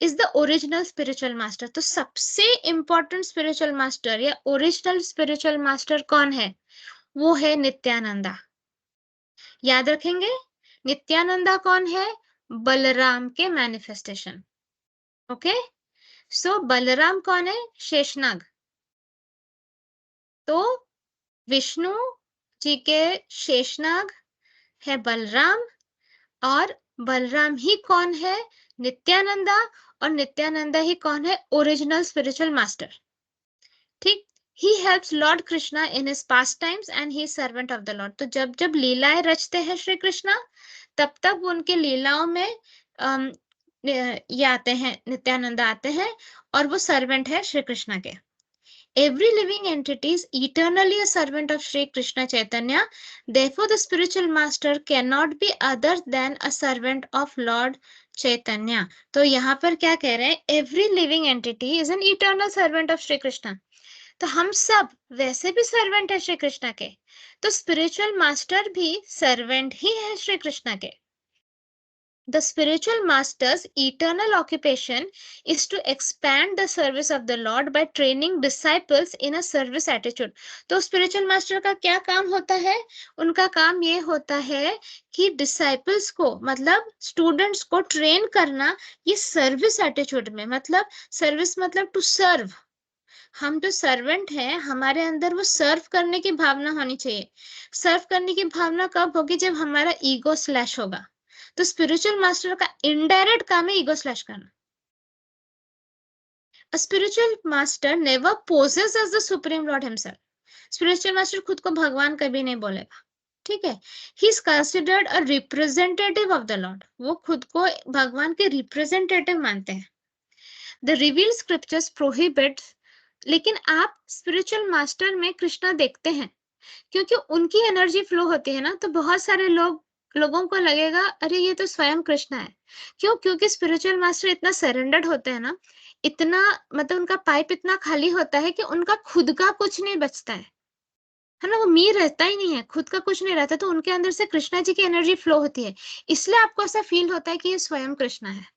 is the original spiritual master. तो सबसे important spiritual master या original spiritual master कौन है? वो है नित्यानंदा। याद रखेंगे, नित्यानंदा कौन है? बलराम के मैनिफेस्टेशन। ओके, सो बलराम कौन है? शेषनाग। तो विष्णु जी के शेषनाग है बलराम, और बलराम ही कौन है? नित्यानंदा। और नित्यानंदा ही कौन है? Original spiritual master. ठीक, he helps lord Krishna in his pastimes and he servant of the lord. तो जब जब लीलाएं रचते हैं श्री कृष्णा, तब तब उनके लीलाओं में ये आते हैं, नित्यानंदा आते हैं, और वो सर्वेंट है श्री कृष्णा के। Every living entity is eternally a servant of Sri Krishna Chaitanya. Therefore, the spiritual master cannot be other than a servant of Lord Chaitanya. तो यहाँ पर क्या कह रहे हैं? Every living entity is an eternal servant of Sri Krishna. तो हम सब वैसे भी सर्वेंट है श्री कृष्ण के, तो स्पिरिचुअल मास्टर भी सर्वेंट ही है श्री कृष्ण के। The spiritual master's eternal occupation is to expand the service of the Lord by training disciples in a service attitude. तो spiritual master का क्या काम होता है? उनका काम ये होता है कि disciples को, मतलब students को train करना ये service attitude में। मतलब service मतलब to serve। हम जो सर्वेंट हैं, हमारे अंदर वो सर्व करने की भावना होनी चाहिए। सर्व करने की भावना कब होगी? जब हमारा ईगो स्लैश होगा। तो स्पिरिचुअल मास्टर का इनडायरेक्ट काम है ईगो स्लैश करना। A spiritual master never poses as the supreme lord himself. Spiritual master खुद को भगवान कभी नहीं बोलेगा, ठीक है। He is considered a representative of the Lord. वो खुद को भगवान के रिप्रेजेंटेटिव मानते हैं। The revealed scriptures prohibit, लेकिन आप स्पिरिचुअल मास्टर में कृष्णा देखते हैं, क्योंकि उनकी एनर्जी फ्लो होती है ना, तो बहुत सारे लोगों को लगेगा अरे ये तो स्वयं कृष्ण है। क्यों? क्योंकि स्पिरिचुअल मास्टर इतना सरेंडर्ड होते हैं ना, इतना, मतलब उनका पाइप इतना खाली होता है कि उनका खुद का कुछ नहीं बचता है ना। वो मी रहता ही नहीं है, खुद का कुछ नहीं रहता, तो उनके अंदर से कृष्णा जी की एनर्जी फ्लो होती है, इसलिए आपको ऐसा फील होता है कि ये स्वयं कृष्णा है।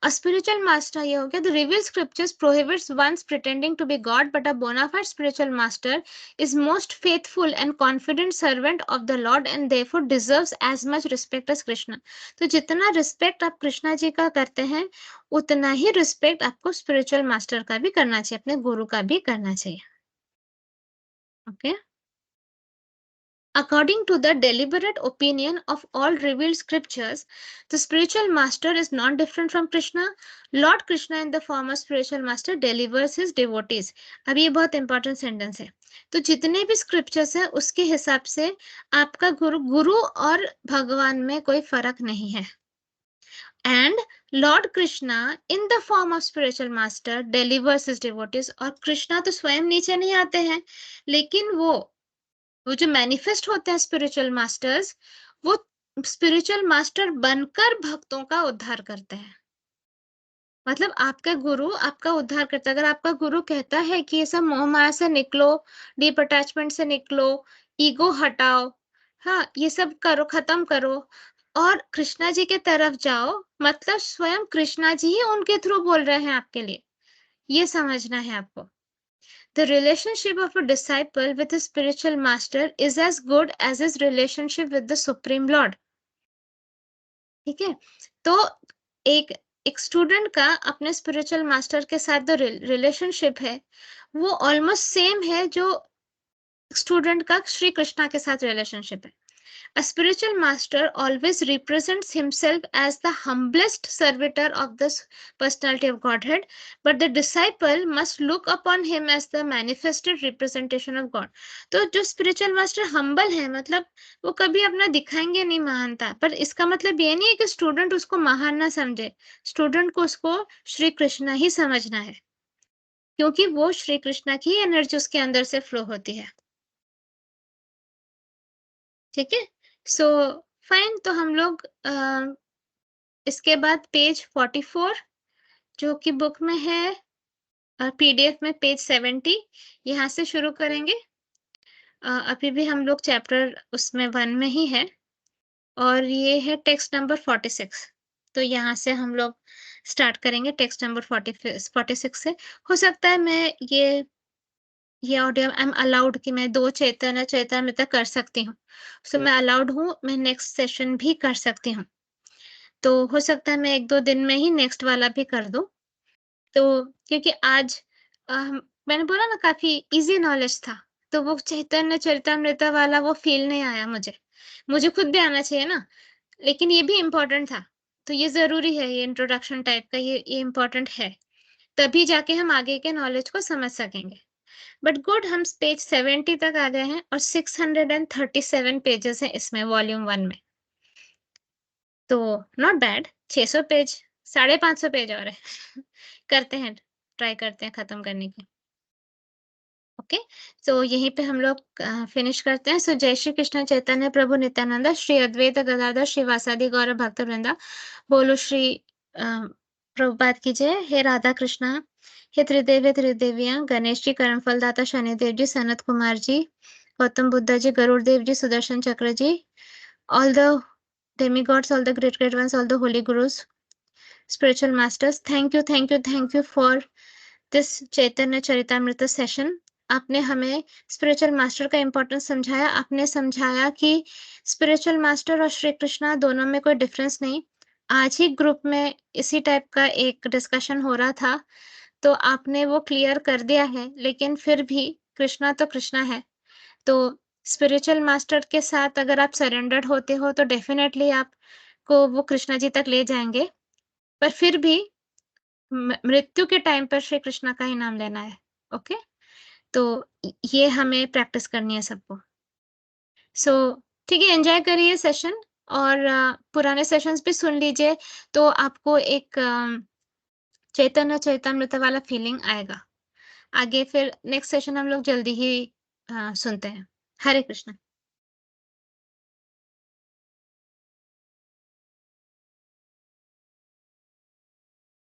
A spiritual master, ये हो गया। The revealed scriptures prohibits one's pretending to be God, but a bona fide spiritual master is most faithful and confident servant of the Lord and therefore deserves as much respect as Krishna. तो जितना रिस्पेक्ट आप कृष्णा जी का करते हैं, उतना ही रिस्पेक्ट आपको स्पिरिचुअल मास्टर का भी करना चाहिए, अपने गुरु का भी करना चाहिए। Okay, According to the deliberate opinion of all revealed scriptures, the spiritual master is not different from Krishna. Lord Krishna in the form of spiritual master delivers his devotees. अब ये बहुत important sentence है। तो जितने भी स्क्रिप्चर्स हैं उसके हिसाब से आपका गुरु गुरु और भगवान में कोई फ़र्क नहीं है। And Lord Krishna in the form of spiritual master delivers his devotees, और कृष्णा तो स्वयं नीचे नहीं आते हैं, लेकिन वो जो मैनिफेस्ट होते हैं स्पिरिचुअल मास्टर्स, वो स्पिरिचुअल मास्टर बनकर भक्तों का उद्धार करते हैं। मतलब आपका गुरु आपका उद्धार करता है। अगर आपका गुरु कहता है कि ये सब मोह माया से निकलो, डीप अटैचमेंट से निकलो, ईगो हटाओ, हाँ, ये सब करो, खत्म करो और कृष्णा जी के तरफ जाओ, मतलब स्वयं कृष्णा जी ही उनके थ्रू बोल रहे हैं आपके लिए। ये समझना है आपको। The relationship of a disciple with a spiritual master is as good as his relationship with the Supreme Lord. ठीक है? तो एक एक स्टूडेंट का अपने स्पिरिचुअल मास्टर के साथ जो रिलेशनशिप है, वो ऑलमोस्ट सेम है जो स्टूडेंट का श्री कृष्णा के साथ रिलेशनशिप है। A spiritual master always represents himself as the humblest servitor of the personality of Godhead, but the disciple must look upon him as the manifested representation of God. तो जो spiritual master humble है, मतलब वो कभी अपना दिखाएंगे नहीं महानता, पर इसका मतलब ये नहीं है कि स्टूडेंट उसको महान ना समझे। स्टूडेंट को उसको श्री कृष्ण ही समझना है, क्योंकि वो श्री कृष्ण की एनर्जी उसके अंदर से फ्लो होती है। ठीक है? सो फाइन, तो हम लोग इसके बाद पेज 44 जो कि बुक में है, पीडीएफ में पेज 70, यहाँ से शुरू करेंगे। अभी भी हम लोग चैप्टर उसमें 1 में ही है और ये है टेक्स्ट नंबर 46। तो यहाँ से हम लोग स्टार्ट करेंगे टेक्स्ट नंबर 46 से। हो सकता है मैं ये ऑडियो आई एम अलाउड कि मैं 2 चैतन्य चैतन्यमृत कर सकती हूँ। सो मैं अलाउड हूँ, मैं नेक्स्ट सेशन भी कर सकती हूँ। तो हो सकता है मैं 1-2 दिन में ही नेक्स्ट वाला भी कर दूँ। तो क्योंकि आज अ, मैंने बोला ना काफ़ी ईज़ी नॉलेज था, तो वो चैतन्य चरितमृत वाला वो फ़ील नहीं आया मुझे। मुझे खुद भी आना चाहिए ना, लेकिन ये भी इम्पोर्टेंट था। तो ये ज़रूरी है, ये इंट्रोडक्शन टाइप का ये इम्पोर्टेंट है। तभी जाके हम आगे के नॉलेज को समझ सकेंगे। बट गुड, हम पेज 70 तक आ गए हैं और 637 पेजेज़ हैं इसमें वॉल्यूम 1 में। तो नॉट बैड, 600 पेज, 550 पेज और है। करते हैं, ट्राई करते हैं खत्म करने की। ओके, सो यहीं पे हम लोग फिनिश करते हैं। सो जय श्री कृष्ण चैतन्य प्रभु नित्यानंद श्री अद्वैत गदाधर श्रीवासादि गौर भक्त वृंदा, बोलो श्री प्रभुपाद की जय। हे राधा कृष्णा, हे त्रिदेवियां, गणेश जी, कर्मफलदाता शनिदेव जी, सनत कुमार जी, गौतम बुद्धा जी, गरुड़ देव जी, सुदर्शन चक्र जी, all the demigods, all the great ones, all the holy gurus, spiritual masters, thank you for this Chaitanya Charitamrita session. आपने हमें स्पिरिचुअल मास्टर का इम्पोर्टेंस समझाया। आपने समझाया कि स्पिरिचुअल मास्टर और श्री कृष्णा दोनों में कोई डिफरेंस नहीं। आज ही ग्रुप में इसी टाइप का एक डिस्कशन हो रहा था, तो आपने वो क्लियर कर दिया है, लेकिन फिर भी कृष्णा तो कृष्णा है। तो स्पिरिचुअल मास्टर के साथ अगर आप सरेंडर्ड होते हो तो डेफिनेटली आपको वो कृष्णा जी तक ले जाएँगे। पर फिर भी मृत्यु के टाइम पर श्री कृष्णा का ही नाम लेना है। ओके? तो ये हमें प्रैक्टिस करनी है सबको। सो ठीक है, एन्जॉय करिए सेशन और पुराने सेशंस भी सुन लीजिए, तो आपको एक चैतन्य चैतन्यता वाला फीलिंग आएगा। आगे फिर नेक्स्ट सेशन हम लोग जल्दी ही सुनते हैं। हरे कृष्णा।